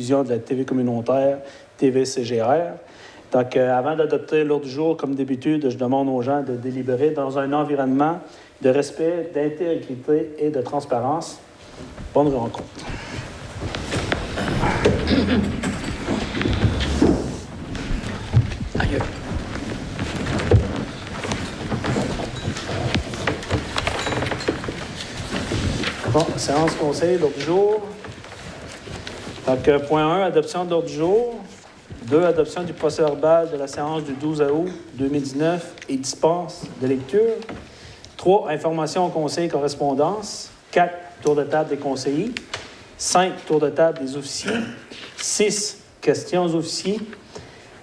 diffusion de la TV communautaire, TV-CGR. Donc, avant d'adopter l'ordre du jour, comme d'habitude, je demande aux gens de délibérer dans un environnement de respect, d'intégrité et de transparence. Bonne rencontre. Aïe. Bon, séance conseil, l'ordre du jour. Donc, point 1, adoption de l'ordre du jour. 2, adoption du procès-verbal de la séance du 12 août 2019 et dispense de lecture. 3, information au conseil et correspondance. 4, tour de table des conseillers. 5, tour de table des officiers. 6, questions aux officiers.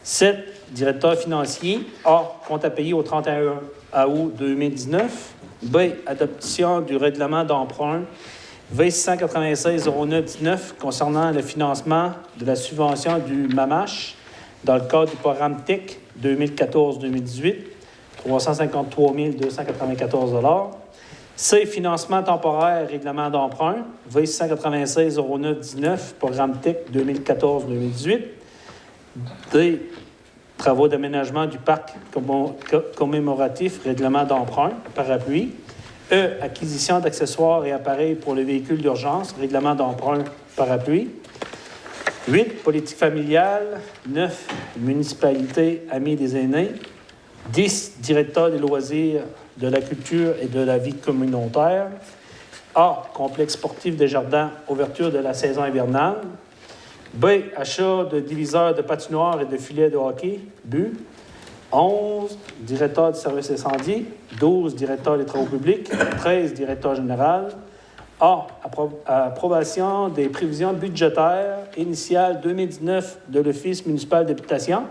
7, directeur financier. A, compte à payer au 31 août 2019. B, adoption du règlement d'emprunt V696-09-19 concernant le financement de la subvention du MAMACH dans le cadre du programme TIC 2014-2018, 353 294 $. C, financement temporaire règlement d'emprunt V696-09-19, programme TIC 2014-2018. D, travaux d'aménagement du parc commémoratif, règlement d'emprunt, parapluie. E, acquisition d'accessoires et appareils pour le véhicule d'urgence, règlement d'emprunt, parapluie. 8, politique familiale. 9, municipalité, amis des aînés. 10, directeur des loisirs, de la culture et de la vie communautaire. A, complexe sportif des jardins, ouverture de la saison hivernale. B, achat de diviseurs de patinoires et de filets de hockey, but. 11, directeur du service incendie. 12, directeur des travaux publics. 13, directeur général. A, approbation des prévisions budgétaires initiales 2019 de l'Office municipal d'habitation.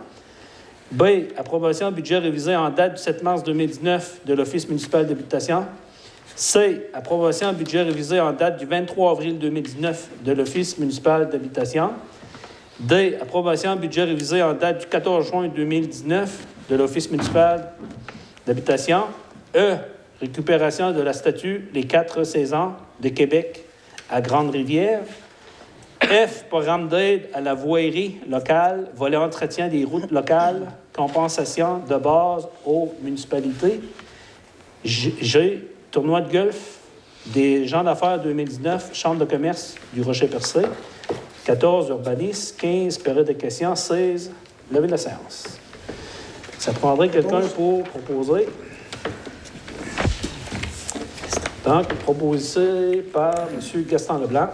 B, approbation budget révisé en date du 7 mars 2019 de l'Office municipal d'habitation. C, approbation budget révisé en date du 23 avril 2019 de l'Office municipal d'habitation. D, approbation budget révisé en date du 14 juin 2019 de l'Office municipal d'habitation. E, récupération de la statue Les 4 saisons de Québec à Grande-Rivière. F, programme d'aide à la voirie locale, volet entretien des routes locales, compensation de base aux municipalités. G, tournoi de golf des gens d'affaires 2019, Chambre de commerce du Rocher-Percé. 14, urbanisme. 15, période de questions. 16, levée de la séance. Ça prendrait quelqu'un pour proposer. Donc, proposé par M. Gaston Leblanc.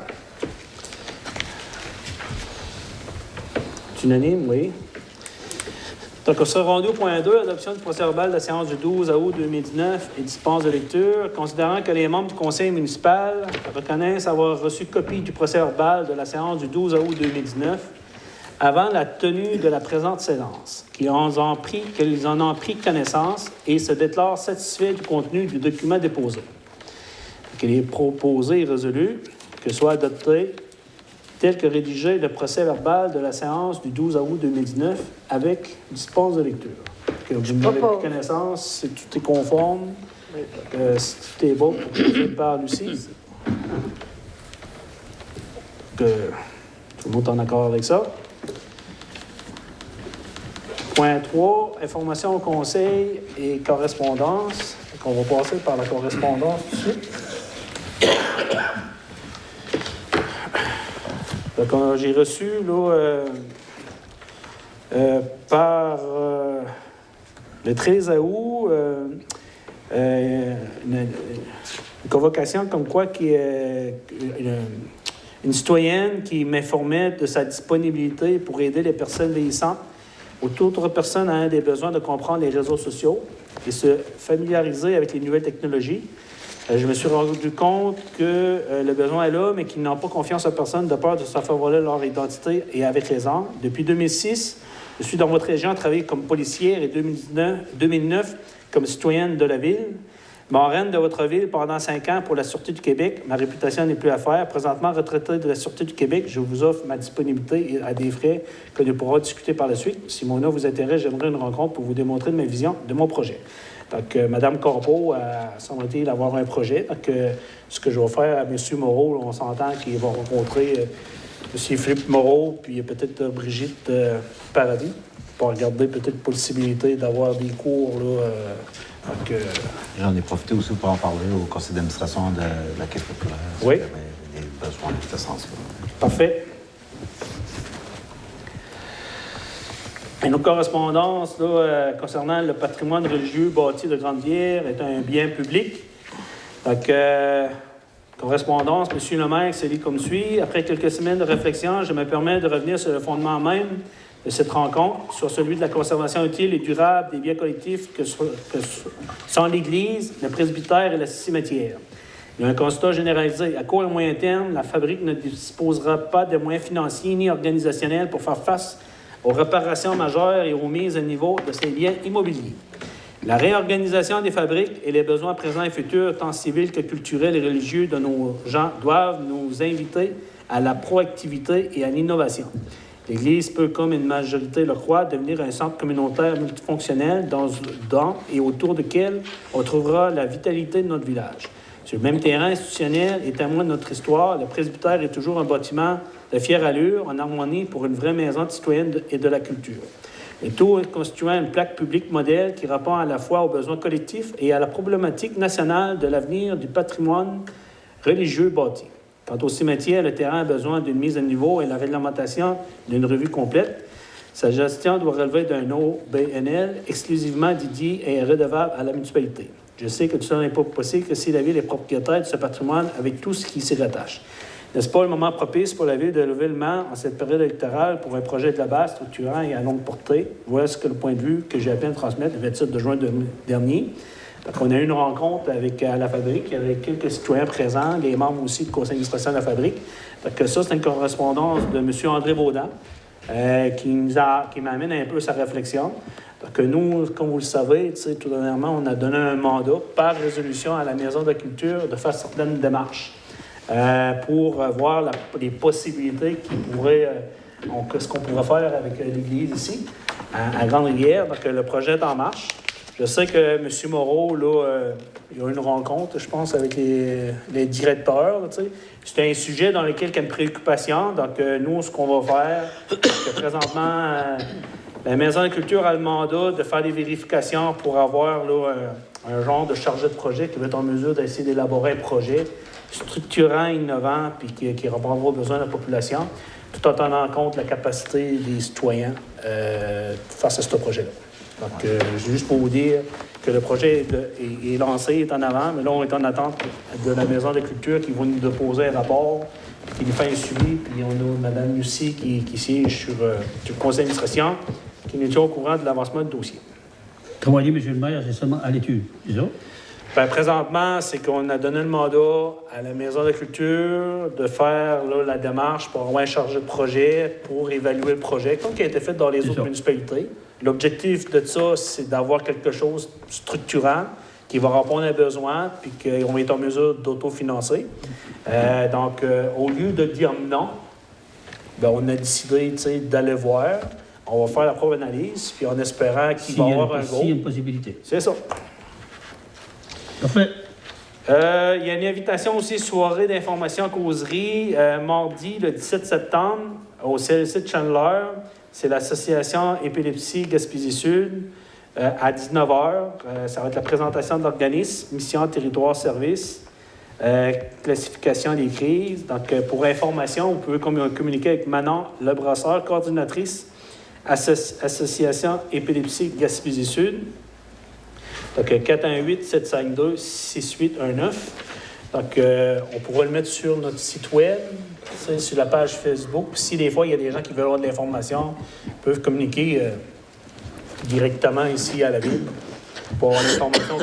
C'est unanime, oui. Donc, on sera rendu au point 2, adoption du procès-verbal de la séance du 12 août 2019 et dispense de lecture. Considérant que les membres du conseil municipal reconnaissent avoir reçu copie du procès-verbal de la séance du 12 août 2019 avant la tenue de la présente séance, qu'ils en ont pris connaissance et se déclarent satisfaits du contenu du document déposé. Qu'il est proposé et résolu que soit adopté tel que rédigé le procès-verbal de la séance du 12 août 2019 avec dispense de lecture. Que vous n'avez pris connaissance, si tout est conforme, si tout est bon, proposé par Lucie. Que tout le monde est en accord avec ça. Point 3, information au conseil et correspondance. Donc, on va passer par la correspondance tout de suite. Donc, j'ai reçu là, par le 13 août une convocation comme quoi une citoyenne qui m'informait de sa disponibilité pour aider les personnes vieillissantes ou toute autre personne ayant des besoins de comprendre les réseaux sociaux et se familiariser avec les nouvelles technologies. Je me suis rendu compte que le besoin est là, mais qu'ils n'ont pas confiance en personne de peur de se faire voler leur identité et avec raison. Depuis 2006, je suis dans votre région, travaillé comme policière et 2009 comme citoyenne de la ville. Marraine de votre ville pendant 5 ans pour la Sûreté du Québec. Ma réputation n'est plus à faire. Présentement retraitée de la Sûreté du Québec, je vous offre ma disponibilité à des frais que nous pourrons discuter par la suite. Si mon offre vous intéresse, j'aimerais une rencontre pour vous démontrer ma vision de mon projet. Donc, Mme Corbeau semble-t-il avoir un projet. Donc, ce que je vais faire à M. Moreau, on s'entend qu'il va rencontrer M. Philippe Moreau, puis peut-être Brigitte Paradis, pour regarder peut-être possibilité d'avoir des cours. Là, J'en ai profité aussi pour en parler au conseil d'administration de la Caisse populaire. Oui. Il y avait des besoins de ce sens-là. Parfait. Une autre correspondance là, concernant le patrimoine religieux bâti de Grande-Bière est un bien public. Donc, correspondance, M. le maire se lit comme suit. Après quelques semaines de réflexion, je me permets de revenir sur le fondement même de cette rencontre, sur celui de la conservation utile et durable des biens collectifs que sont l'Église, le presbytère et le cimetière. Il y a un constat généralisé. À court et moyen terme, la fabrique ne disposera pas de moyens financiers ni organisationnels pour faire face aux réparations majeures et aux mises à niveau de ces biens immobiliers. La réorganisation des fabriques et les besoins présents et futurs, tant civils que culturels et religieux de nos gens, doivent nous inviter à la proactivité et à l'innovation. L'Église peut, comme une majorité le croit, devenir un centre communautaire multifonctionnel dans et autour duquel on trouvera la vitalité de notre village. Sur le même terrain institutionnel et témoin de notre histoire, le presbytère est toujours un bâtiment de fière allure, en harmonie pour une vraie maison de citoyenne et de la culture. Le tout constituant une plaque publique modèle qui répond à la fois aux besoins collectifs et à la problématique nationale de l'avenir du patrimoine religieux bâti. Quant au cimetière, le terrain a besoin d'une mise à niveau et la réglementation d'une revue complète. Sa gestion doit relever d'un OBNL exclusivement dédié et redevable à la municipalité. Je sais que tout ça n'est pas possible que si la Ville est propriétaire de ce patrimoine avec tout ce qui s'y rattache. N'est-ce pas le moment propice pour la Ville de lever le mât en cette période électorale pour un projet de la base structurant et à longue portée? Voilà ce que le point de vue que j'ai à peine transmettre le 27 de juin dernier. Donc, on a eu une rencontre à la fabrique, il y avait quelques citoyens présents, les membres aussi du conseil d'administration de la fabrique. Donc, ça, c'est une correspondance de M. André Baudin qui m'amène un peu à sa réflexion. Donc, nous, comme vous le savez, tout dernièrement, on a donné un mandat par résolution à la Maison de la Culture de faire certaines démarches pour voir les possibilités ce qu'on pourrait faire avec l'Église ici, à Grande-Rivière. Donc, le projet est en marche. Je sais que M. Moreau, là, il y a eu une rencontre, je pense, avec les directeurs. C'est un sujet dans lequel il y a une préoccupation. Donc, nous, ce qu'on va faire, c'est que présentement, la Maison de la Culture a le mandat de faire des vérifications pour avoir là, un genre de chargé de projet qui va être en mesure d'essayer d'élaborer un projet structurant, innovant, puis qui répondra aux besoins de la population, tout en tenant compte de la capacité des citoyens face à ce projet-là. Donc, juste pour vous dire que le projet est lancé, est en avant, mais là, on est en attente de la Maison de la Culture qui va nous déposer un rapport, qui nous fait un suivi, puis on a Mme Lucie qui siège sur le conseil d'administration, qui nous tient au courant de l'avancement du dossier. Comment dire, M. le maire, c'est seulement à l'étude, c'est ça? Bien, présentement, c'est qu'on a donné le mandat à la Maison de la Culture de faire là, la démarche pour avoir un chargé de projet pour évaluer le projet, comme qui a été fait dans les autres municipalités. L'objectif de ça, c'est d'avoir quelque chose de structurant qui va répondre à un besoin puis qu'on va être en mesure d'autofinancer. Donc, au lieu de dire non, bien, on a décidé d'aller voir. On va faire la propre analyse, puis en espérant qu'il va y avoir un go. S'il y a une possibilité. C'est ça. Parfait. Il y a une invitation aussi, soirée d'information causerie, mardi, le 17 septembre, au CLC de Chandler. C'est l'association Épilepsie Gaspésie-Sud, à 19h. Ça va être la présentation de l'organisme, mission, territoire, service, classification des crises. Donc, pour information, vous pouvez communiquer avec Manon Lebrasseur, coordinatrice, Association Épilepsie Gaspésie-Sud. Donc, 418-752-6819. Donc, on pourra le mettre sur notre site web, sur la page Facebook. Puis, si des fois, il y a des gens qui veulent avoir de l'information, ils peuvent communiquer directement ici à la ville pour avoir l'information au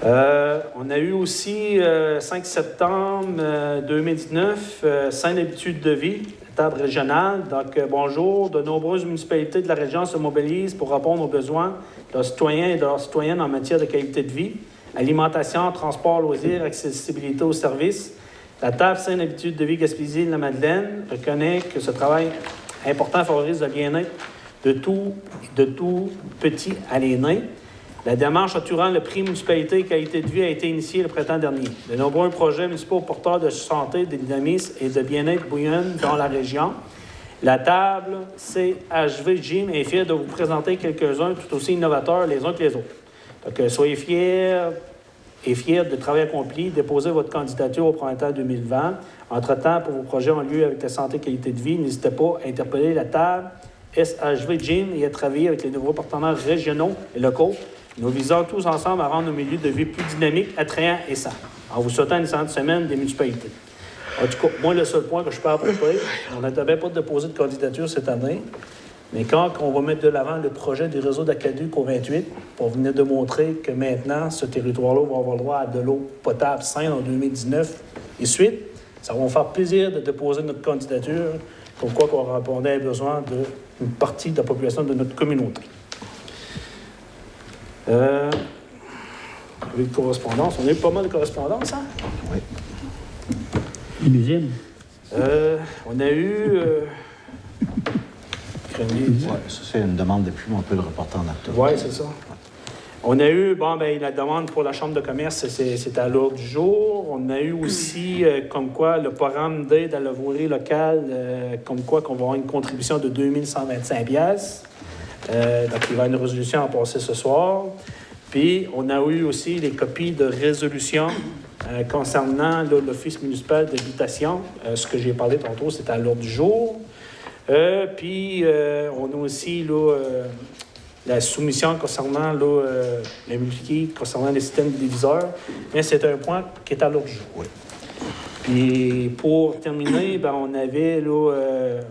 418-385-2282. On a eu aussi, 5 septembre 2019, 5 habitudes de vie, table régionale. Donc, bonjour. De nombreuses municipalités de la région se mobilisent pour répondre aux besoins de leurs citoyens et de leurs citoyennes en matière de qualité de vie, alimentation, transport, loisirs, accessibilité aux services. La table 5 habitudes de vie Gaspésie-la-Madeleine reconnaît que ce travail important favorise le bien-être de tout petit à l'aîné. La démarche entourant le prix municipalité qualité de vie a été initiée le printemps dernier. De nombreux projets municipaux porteurs de santé, de dynamisme et de bien-être bouillonnent dans la région. La table CHV Gym est fière de vous présenter quelques-uns tout aussi innovateurs les uns que les autres. Donc, soyez fiers et fiers de travail accompli. Déposez votre candidature au printemps 2020. Entre-temps, pour vos projets en lieu avec la santé et qualité de vie, n'hésitez pas à interpeller la table SHV Gym et à travailler avec les nouveaux partenaires régionaux et locaux. Nous visons tous ensemble à rendre nos milieux de vie plus dynamiques, attrayants et sains. En vous souhaitant une excellente semaine des municipalités. En tout cas, moi, le seul point que je peux apporter, on n'avait pas déposé de candidature cette année, mais quand on va mettre de l'avant le projet du réseau d'Acaduc au 28, pour venir démontrer que maintenant, ce territoire-là va avoir le droit à de l'eau potable saine en 2019 et suite, ça va nous faire plaisir de déposer notre candidature, comme quoi qu'on répondait aux besoins d'une partie de la population de notre communauté. Avec correspondance, on a eu pas mal de correspondance, hein? Oui. Les musées. On a eu... Ouais, ça, c'est une demande depuis, on peut le reporter en octobre. Oui, c'est ça. On a eu, la demande pour la Chambre de commerce, c'est à l'ordre du jour. On a eu aussi, comme quoi, le programme d'aide à la voirie locale, comme quoi qu'on va avoir une contribution de 2125 $. Donc, il va y avoir une résolution à passer ce soir. Puis, on a eu aussi les copies de résolution concernant l'Office municipal d'habitation. Ce que j'ai parlé tantôt, c'est à l'ordre du jour. Puis, on a aussi la soumission concernant les multipliés, concernant les systèmes de diviseurs. Mais c'est un point qui est à l'ordre du jour. Oui. Puis, pour terminer, on avait une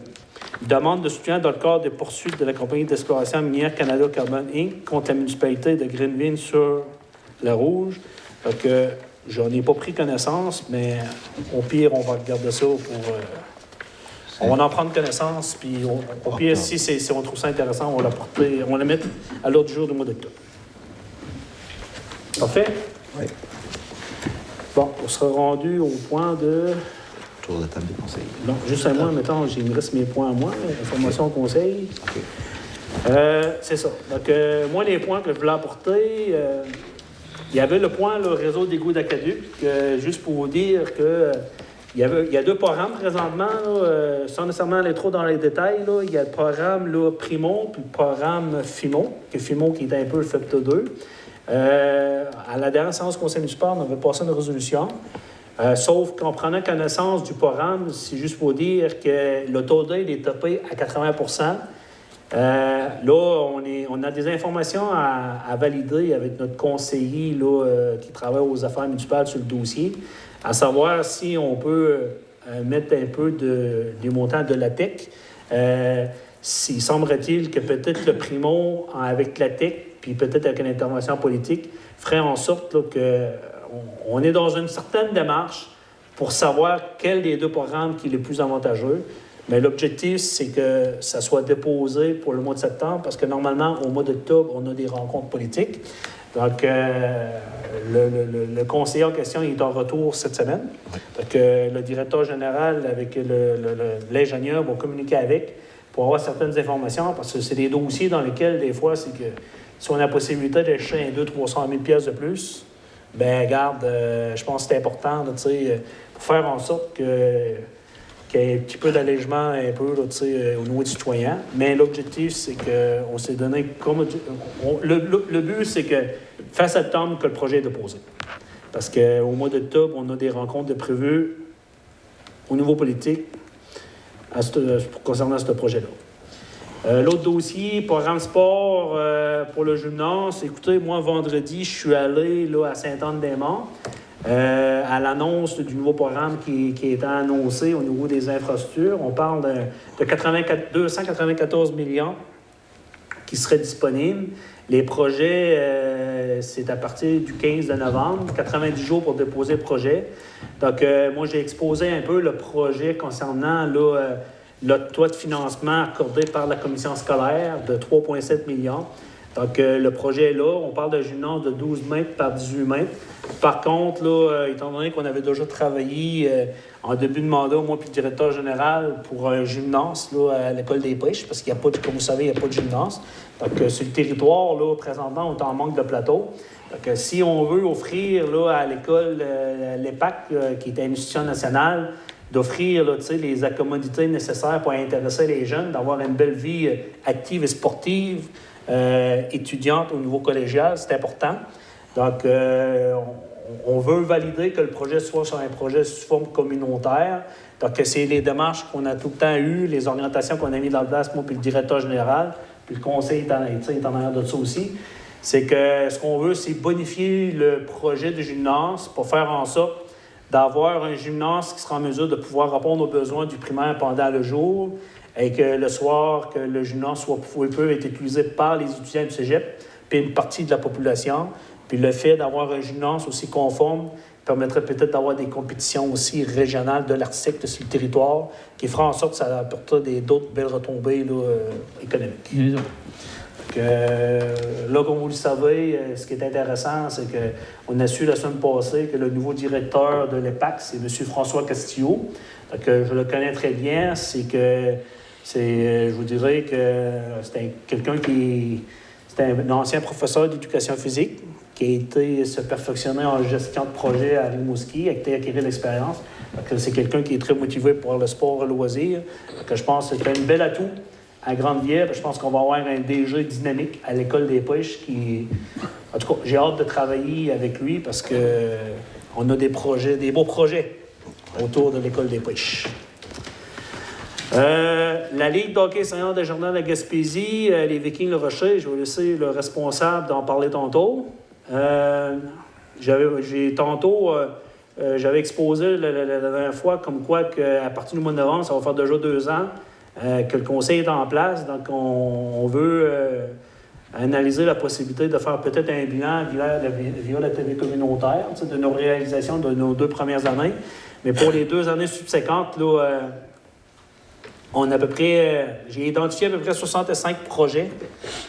demande de soutien dans le cadre des poursuites de la compagnie d'exploration minière Canada Carbon Inc. contre la municipalité de Greenville sur la Rouge. Donc, j'en ai pas pris connaissance, mais au pire, on va regarder ça pour... on va en prendre connaissance, puis au pire, si on trouve ça intéressant, on va le mettre à l'ordre du jour du mois d'octobre. Parfait? Oui. Bon, on sera rendu au point de... Tour de table des conseils. Non, juste à moi, mettons, il me reste mes points à moi, information au conseil. OK. C'est ça. Donc, moi, les points que je voulais apporter, il y avait le point, le réseau d'égouts d'Acaduc, juste pour vous dire que il y a deux programmes présentement, sans nécessairement aller trop dans les détails. Il y a le programme Primo, puis le programme FIMO, qui est un peu le FEPTA 2. À la dernière séance du conseil municipal, on avait passé une résolution. Sauf qu'en prenant connaissance du programme, c'est juste pour dire que le taux d'aide est topé à 80 on a des informations à valider avec notre conseiller qui travaille aux affaires municipales sur le dossier, à savoir si on peut mettre un peu des montants de l'ATEC. Il semblerait-il que peut-être le Primo, avec l'ATEC, puis peut-être avec une intervention politique, ferait en sorte qu'on est dans une certaine démarche pour savoir quel des deux programmes qui est le plus avantageux. Mais l'objectif, c'est que ça soit déposé pour le mois de septembre, parce que normalement, au mois d'octobre, on a des rencontres politiques. Donc, le conseiller en question il est en retour cette semaine. Donc, le directeur général avec l'ingénieur vont communiquer avec pour avoir certaines informations, parce que c'est des dossiers dans lesquels, des fois, c'est que si on a la possibilité d'acheter 200 000 $300 000 de plus, bien, regarde, je pense que c'est important, pour faire en sorte qu'il y ait un petit peu d'allègement un peu au niveau du citoyen. Mais l'objectif, c'est qu'on s'est donné... Le but, c'est que fin septembre, que le projet est déposé. Parce qu'au mois d'octobre, on a des rencontres de prévues au niveau politique concernant ce projet-là. L'autre dossier, programme sport pour le gymnase. Écoutez, moi, vendredi, je suis allé à Sainte-Anne-des-Monts à l'annonce du nouveau programme qui est annoncé au niveau des infrastructures. On parle de 294 millions qui seraient disponibles. Les projets, c'est à partir du 15 de novembre, 90 jours pour déposer le projet. Donc, moi, j'ai exposé un peu le projet concernant l'octroi de financement accordé par la commission scolaire de 3,7 millions. Donc, le projet est là. On parle d'un gymnase de 12 mètres par 18 mètres. Par contre, là, étant donné qu'on avait déjà travaillé en début de mandat, moi puis le directeur général, pour un gymnase là, à l'École des pêches, parce qu'il n'y a pas, comme vous savez, il n'y a pas de gymnase. Donc, sur le territoire, là, présentement, on est en manque de plateau. Donc, si on veut offrir là, à l'école, l'EPAC, qui est une institution nationale, d'offrir là, les accommodités nécessaires pour intéresser les jeunes, d'avoir une belle vie active et sportive, étudiante au niveau collégial, c'est important. Donc, on veut valider que le projet soit sur un projet sous forme communautaire. Donc, c'est les démarches qu'on a tout le temps eues, les orientations qu'on a mises dans le place, moi, puis le directeur général, puis le conseil est en arrière de ça aussi. C'est que ce qu'on veut, c'est bonifier le projet du gymnase pour faire en sorte d'avoir un gymnase qui sera en mesure de pouvoir répondre aux besoins du primaire pendant le jour et que le soir, que le gymnase peut être utilisé par les étudiants du cégep puis une partie de la population. Puis le fait d'avoir un gymnase aussi conforme permettrait peut-être d'avoir des compétitions aussi régionales de l'article sur le territoire qui fera en sorte que ça apportera d'autres belles retombées là, économiques. Donc, là, comme vous le savez, ce qui est intéressant, c'est qu'on a su la semaine passée que le nouveau directeur de l'EPAC, c'est M. François Castillo. Donc, je le connais très bien. Je vous dirais que c'est quelqu'un c'est un ancien professeur d'éducation physique qui a été se perfectionner en gestion de projet à Rimouski, a été acquérir l'expérience. Donc, c'est quelqu'un qui est très motivé pour le sport et le loisir. Donc, je pense que c'est un bel atout à Grande-Vière. Je pense qu'on va avoir un DG dynamique à l'École des pêches qui... En tout cas, j'ai hâte de travailler avec lui parce qu'on a des beaux projets autour de l'École des pêches. La Ligue d'hockey senior des Jardins de la Gaspésie, les Vikings Le Rocher, je vais laisser le responsable d'en parler tantôt. J'avais exposé la dernière fois comme quoi qu'à partir du mois de novembre, ça va faire déjà 2 ans que le conseil est en place. Donc, on veut analyser la possibilité de faire peut-être un bilan via la TV communautaire de nos réalisations de nos 2 premières années. Mais pour les 2 années subséquentes, là, on a à peu près, j'ai identifié à peu près 65 projets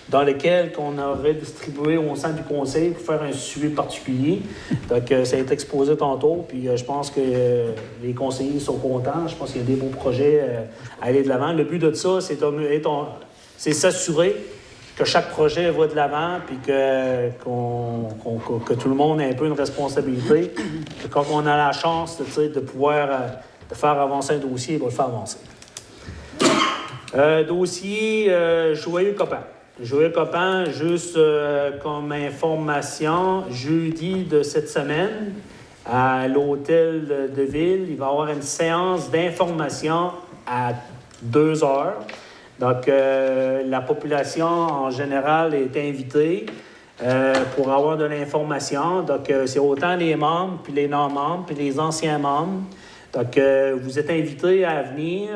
dans lesquels on aurait distribué au sein du conseil pour faire un suivi particulier. Donc, ça a été exposé tantôt, puis je pense que les conseillers sont contents. Je pense qu'il y a des beaux projets à aller de l'avant. Le but de ça, c'est s'assurer que chaque projet va de l'avant, puis que tout le monde ait un peu une responsabilité. Que quand on a la chance de pouvoir de faire avancer un dossier, il va le faire avancer. Dossier Joyeux Copain. Joyeux Copain, juste comme information, jeudi de cette semaine, à l'hôtel de ville, il va y avoir une séance d'information à 2 heures. Donc, la population en général est invitée pour avoir de l'information. Donc, c'est autant les membres, puis les non-membres, puis les anciens membres. Donc, vous êtes invités à venir.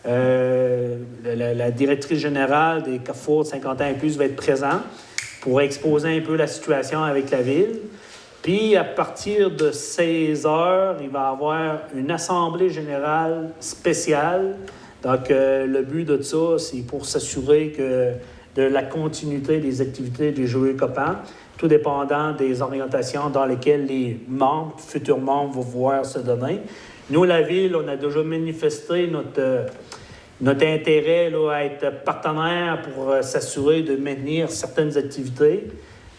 La directrice générale des Carrefour de 50 ans et plus va être présente pour exposer un peu la situation avec la ville. Puis, à partir de 16 heures, il va y avoir une assemblée générale spéciale. Donc, le but de ça, c'est pour s'assurer de la continuité des activités des Joyeux Copains, tout dépendant des orientations dans lesquelles les membres, futurs membres, vont voir se donner. Nous, la Ville, on a déjà manifesté notre intérêt là, à être partenaire pour s'assurer de maintenir certaines activités.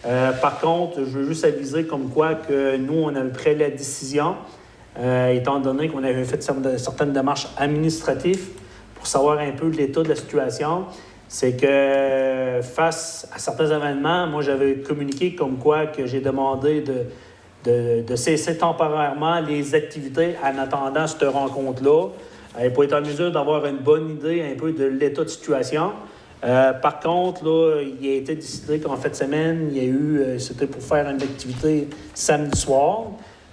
Par contre, je veux juste aviser comme quoi que nous, on avait pris la décision, étant donné qu'on avait fait certaines démarches administratives pour savoir un peu l'état de la situation, c'est que face à certains événements, moi, j'avais communiqué comme quoi que j'ai demandé de cesser temporairement les activités en attendant cette rencontre-là, pour être en mesure d'avoir une bonne idée un peu de l'état de situation. Par contre, là, il a été décidé qu'en fin de semaine, il y a eu, c'était pour faire une activité samedi soir.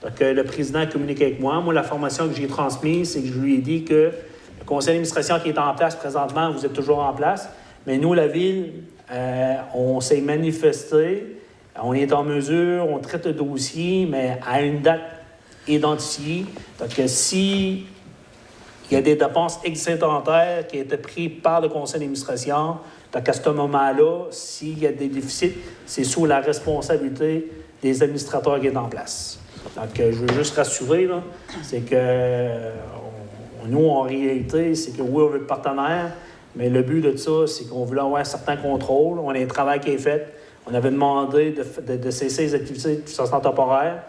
Donc, le président a communiqué avec moi. Moi, la formation que j'ai transmise, c'est que je lui ai dit que le conseil d'administration qui est en place présentement, vous êtes toujours en place. Mais nous, la Ville, on s'est manifesté. On est en mesure, on traite le dossier, mais à une date identifiée. Donc, si Il y a des dépenses excédentaires qui étaient prises par le conseil d'administration. Donc, à ce moment-là, s'il y a des déficits, c'est sous la responsabilité des administrateurs qui sont en place. Donc, je veux juste rassurer, là, c'est que nous, en réalité, c'est que oui, on veut être partenaire, mais le but de ça, c'est qu'on voulait avoir un certain contrôle. On a un travail qui est fait. On avait demandé de cesser les activités de façon temporaire.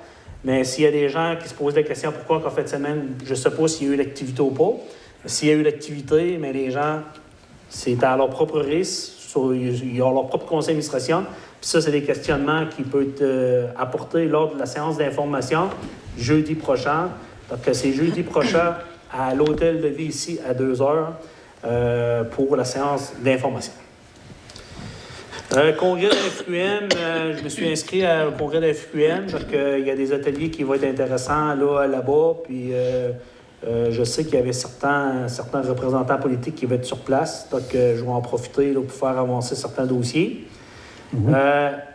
Mais s'il y a des gens qui se posent la question pourquoi qu'en fin de semaine, je ne sais pas s'il y a eu l'activité ou pas. S'il y a eu l'activité, mais les gens, c'est à leur propre risque, ils ont leur propre conseil d'administration. Puis ça, c'est des questionnements qui peuvent être apportés lors de la séance d'information jeudi prochain. Donc, c'est jeudi prochain à l'hôtel de vie ici à 2h pour la séance d'information. Congrès de la FQM, je me suis inscrit au congrès de la FQM, donc il y a des ateliers qui vont être intéressants là-bas, puis je sais qu'il y avait certains représentants politiques qui vont être sur place, donc je vais en profiter là, pour faire avancer certains dossiers.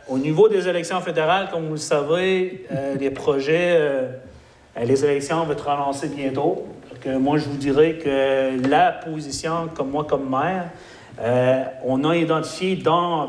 Au niveau des élections fédérales, comme vous le savez, les projets, les élections vont être relancées bientôt. Donc, moi, je vous dirais que la position, comme moi, comme maire, on a identifié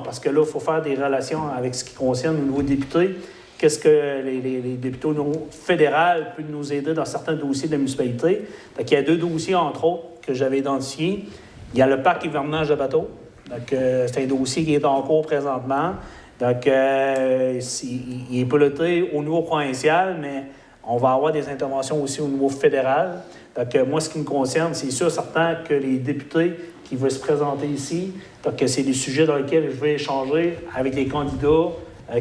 parce que là, il faut faire des relations avec ce qui concerne au niveau députés, qu'est-ce que les députés au niveau fédéral peuvent nous aider dans certains dossiers de la municipalité. Donc, il y a 2 dossiers, entre autres, que j'avais identifiés. Il y a le parc hivernage de bateaux. Donc, c'est un dossier qui est en cours présentement. Donc, il est piloté au niveau provincial, mais on va avoir des interventions aussi au niveau fédéral. Donc, moi, ce qui me concerne, c'est sûr certain que les députés qui veulent se présenter ici, donc c'est des sujets dans lesquels je vais échanger avec les candidats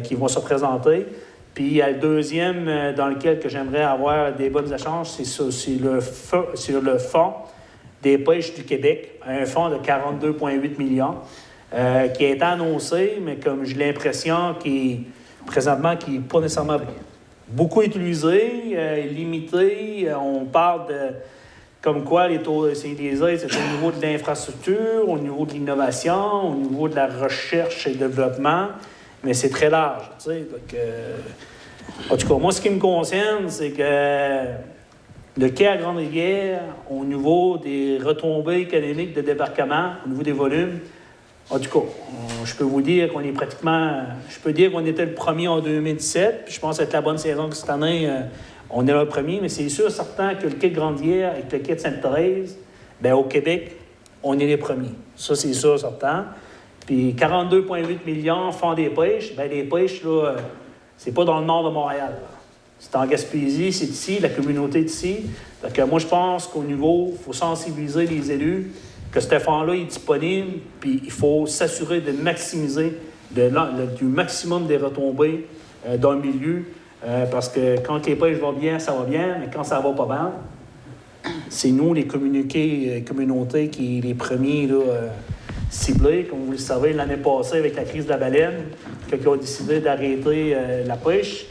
qui vont se présenter. Puis, il y a le deuxième dans lequel que j'aimerais avoir des bonnes échanges, c'est sur le fonds des pêches du Québec, un fonds de 42,8 millions qui a été annoncé, mais comme j'ai l'impression présentement, qui n'est pas nécessairement beaucoup utilisé, limité. On parle de comme quoi les taux, c'est des aides, c'est au niveau de l'infrastructure, au niveau de l'innovation, au niveau de la recherche et développement, mais c'est très large. Tu sais, donc, en tout cas, moi, ce qui me concerne, c'est que le quai à Grande-Rivière, au niveau des retombées économiques de débarquement, au niveau des volumes, en tout cas, je peux vous dire qu'on est pratiquement... Je peux dire qu'on était le premier en 2017, puis je pense être la bonne saison que cette année, on est là le premier, mais c'est sûr, certain que le quai de Grande-Rivière et le quai de Sainte-Thérèse, bien, au Québec, on est les premiers. Ça, c'est sûr, certain. Puis 42,8 millions fonds des pêches, bien, les pêches, là, c'est pas dans le nord de Montréal. Là. C'est en Gaspésie, c'est ici, la communauté est ici. Donc, moi, je pense qu'au niveau, il faut sensibiliser les élus que cet fonds-là est disponible, puis il faut s'assurer de maximiser du maximum des retombées dans le milieu, parce que quand les pêches vont bien, ça va bien, mais quand ça va pas bien, c'est nous, les communautés, qui les premiers là, ciblés. Comme vous le savez, l'année passée, avec la crise de la baleine, qui ont décidé d'arrêter la pêche,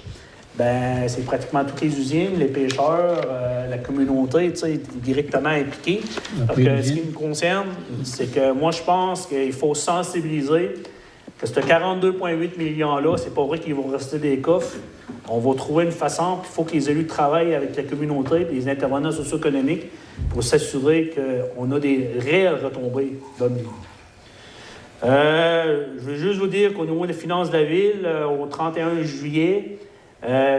ben c'est pratiquement toutes les usines, les pêcheurs, la communauté, tu sais, directement impliquée. Donc, ce qui me concerne, c'est que moi, je pense qu'il faut sensibiliser que ce 42,8 millions-là, c'est pas vrai qu'ils vont rester des coffres. On va trouver une façon, puis il faut que les élus travaillent avec la communauté et les intervenants socio-économiques pour s'assurer qu'on a des réelles retombées dans le milieu. Je veux juste vous dire qu'au niveau des finances de la ville, au 31 juillet,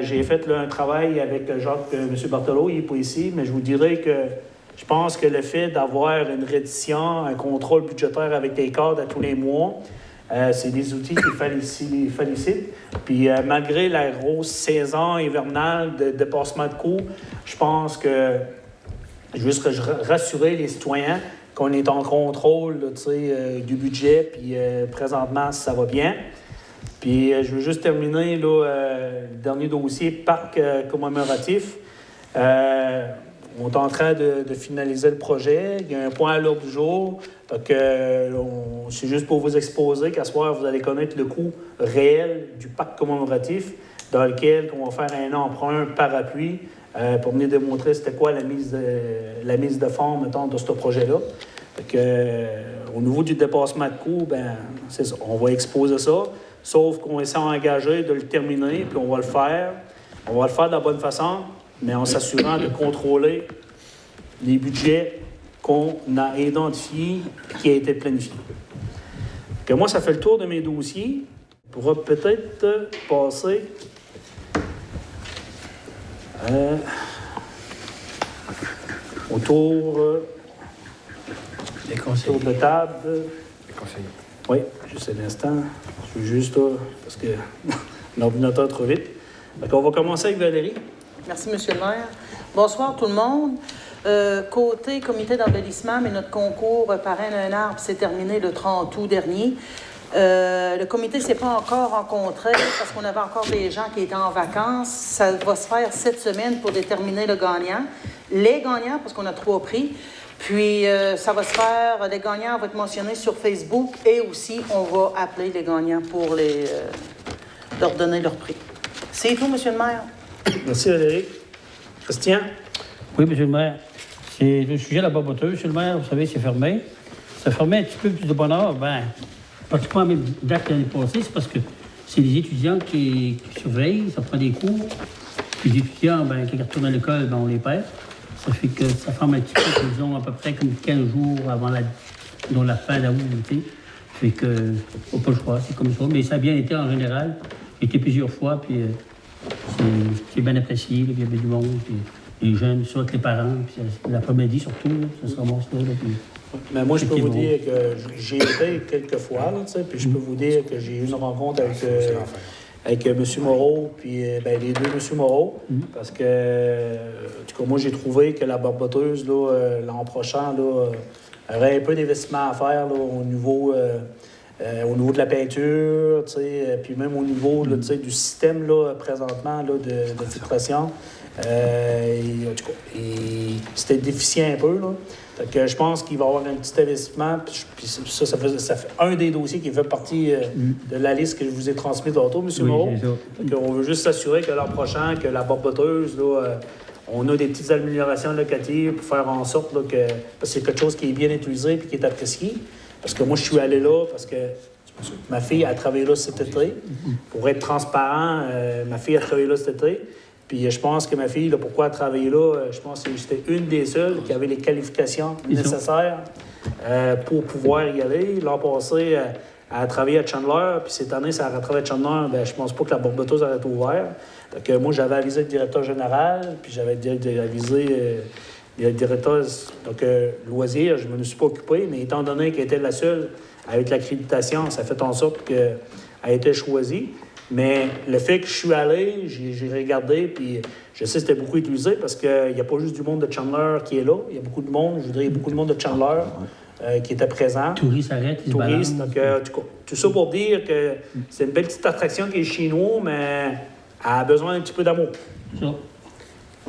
j'ai fait là, un travail avec Jacques, M. Barthelot, il n'est pas ici, mais je vous dirais que je pense que le fait d'avoir une reddition, un contrôle budgétaire avec des cadres à tous les mois, c'est des outils qui félicitent. Puis malgré la grosse saison hivernale de dépassement de coûts, je pense que juste rassurer les citoyens qu'on est en contrôle là, du budget, puis présentement, ça va bien. Puis je veux juste terminer là, le dernier dossier, parc commémoratif. On est en train de finaliser le projet. Il y a un point à l'ordre du jour. Donc, c'est juste pour vous exposer qu'à ce soir, vous allez connaître le coût réel du parc commémoratif dans lequel on va faire un emprunt parapluie pour venir démontrer c'était quoi la mise de fonds, mettons, de ce projet-là. Donc, au niveau du dépassement de coûts, ben, c'est ça. On va exposer ça, sauf qu'on s'est engagé de le terminer, puis on va le faire. On va le faire de la bonne façon, mais en s'assurant de contrôler les budgets qu'on a identifiés et qui a été planifié. Que moi, ça fait le tour de mes dossiers. On pourra peut-être passer autour de la table. Les conseillers. Oui, juste un instant. Je suis juste là, parce que l'ordinateur trop vite. Donc, on va commencer avec Valérie. Merci, M. le maire. Bonsoir, tout le monde. Côté comité d'embellissement, mais notre concours Parrain d'un arbre s'est terminé le 30 août dernier. Le comité ne s'est pas encore rencontré parce qu'on avait encore des gens qui étaient en vacances. Ça va se faire cette semaine pour déterminer le gagnant. Les gagnants, parce qu'on a 3 prix. Puis, ça va se faire, les gagnants vont être mentionnés sur Facebook et aussi, on va appeler les gagnants pour leur donner leur prix. C'est tout, M. le maire. Merci, Valérie. Christian? Oui, M. le maire. C'est le sujet de la barboteuse, M. le maire. Vous savez, c'est fermé. Ça fermait un petit peu plus de bonheur. Bien, pratiquement à la même date que l'année passée, c'est parce que c'est les étudiants qui surveillent, ça prend des cours. Puis les étudiants, bien, quand ils retournent à l'école, bien, on les perd. Ça fait que ça forme un petit peu, disons, à peu près comme 15 jours avant la fin d'août, tu sais. Fait que, on n'a pas le choix, c'est comme ça. Mais ça a bien été en général. J'ai été plusieurs fois, puis c'est bien apprécié, là, puis il y avait du monde, puis les jeunes, soit avec les parents, puis l'après-midi surtout, là, ça se ramasse là, puis... Mais moi, je peux vous dire que j'ai été quelques fois, là, tu sais, puis je peux vous dire que j'ai eu une rencontre avec M. Moreau, puis les deux M. Moreau, parce que, en tout cas, moi, j'ai trouvé que la barboteuse, là, l'an prochain, là, aurait un peu d'investissement à faire là, au niveau de la peinture, tu sais, puis même au niveau là, tu sais, du système là, présentement là, de filtration. En tout cas, c'était déficient un peu. Là. Donc, je pense qu'il va y avoir un petit investissement. Puis ça fait un des dossiers qui fait partie de la liste que je vous ai transmise tantôt, M. Moreau. Donc, on veut juste s'assurer que l'an prochain, que la barboteuse, là, on a des petites améliorations locatives pour faire en sorte là, que parce que c'est quelque chose qui est bien utilisé et qui est apprécié. Parce que moi, je suis allé là parce que ma fille a travaillé là cet été. Pour être transparent, ma fille a travaillé là cet été. Puis je pense que ma fille, là, pourquoi elle travaillait là, je pense que c'était une des seules qui avait les qualifications nécessaires pour pouvoir y aller. L'an passé, elle a travaillé à Chandler, puis cette année, ça a travaillé à Chandler. Bien, je pense pas que la barboteuse aurait été ouverte. Donc moi, j'avais avisé le directeur général, puis j'avais avisé le directeur loisirs. Je ne me suis pas occupé, mais étant donné qu'elle était la seule avec l'accréditation, ça fait en sorte qu'elle a été choisie. Mais le fait que je suis allé, j'ai regardé, puis je sais que c'était beaucoup utilisé parce qu'il n'y a pas juste du monde de Chandler qui est là. Il y a beaucoup de monde, je voudrais, il y a beaucoup de monde de Chandler qui était présent. Touristes arrêtent, ils se balancent. Donc, tout ça pour dire que c'est une belle petite attraction qui est chez nous, mais elle a besoin d'un petit peu d'amour. C'est ça.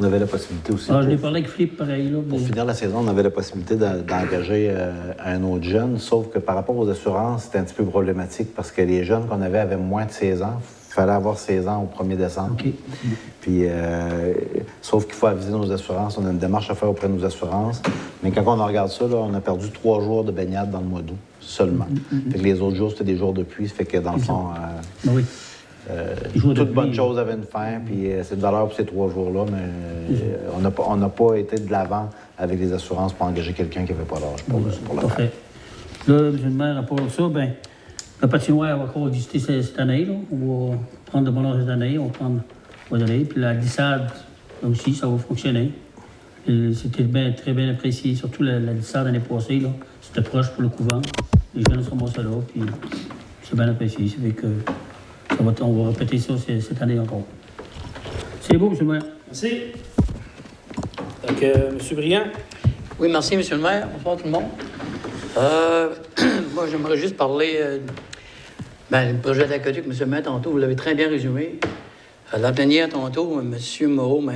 On avait la possibilité aussi. Je l'ai parlé avec Philippe, pareil. Là, Pour finir la saison, on avait la possibilité d'engager un autre jeune, sauf que par rapport aux assurances, c'était un petit peu problématique parce que les jeunes qu'on avait avaient moins de 16 ans. Il fallait avoir 16 ans au 1er décembre. OK. Puis, sauf qu'il faut aviser nos assurances. On a une démarche à faire auprès de nos assurances. Mais quand on regarde ça, là, on a perdu 3 jours de baignade dans le mois d'août seulement. Fait que les autres jours, c'était des jours de pluie. Ça fait que dans le fond... Oui. Toute bonne chose avait une fin, puis c'est de valeur pour ces 3 jours-là, mais on n'a pas été de l'avant avec les assurances pour engager quelqu'un qui n'avait pas l'âge pour le faire. Parfait. Là, M. le maire, à part ça, bien, la patinoire va encore exister cette année. Là. On va prendre de bonheur cette année, on va aller. Puis la glissade, là aussi, ça va fonctionner. C'était très bien apprécié, surtout la glissade l'année passée. Là. C'était proche pour le couvent. Les jeunes sont morts là, puis c'est bien apprécié. Ça fait que on va répéter ça cette année encore. C'est beau, M. le maire. Merci. Donc, M. Briand. Oui, merci, M. le maire. Bonsoir tout le monde. Moi, j'aimerais juste parler du projet d'aqueduc, M. le maire, tantôt, vous l'avez très bien résumé. La plénière, tantôt, M. Moreau m'a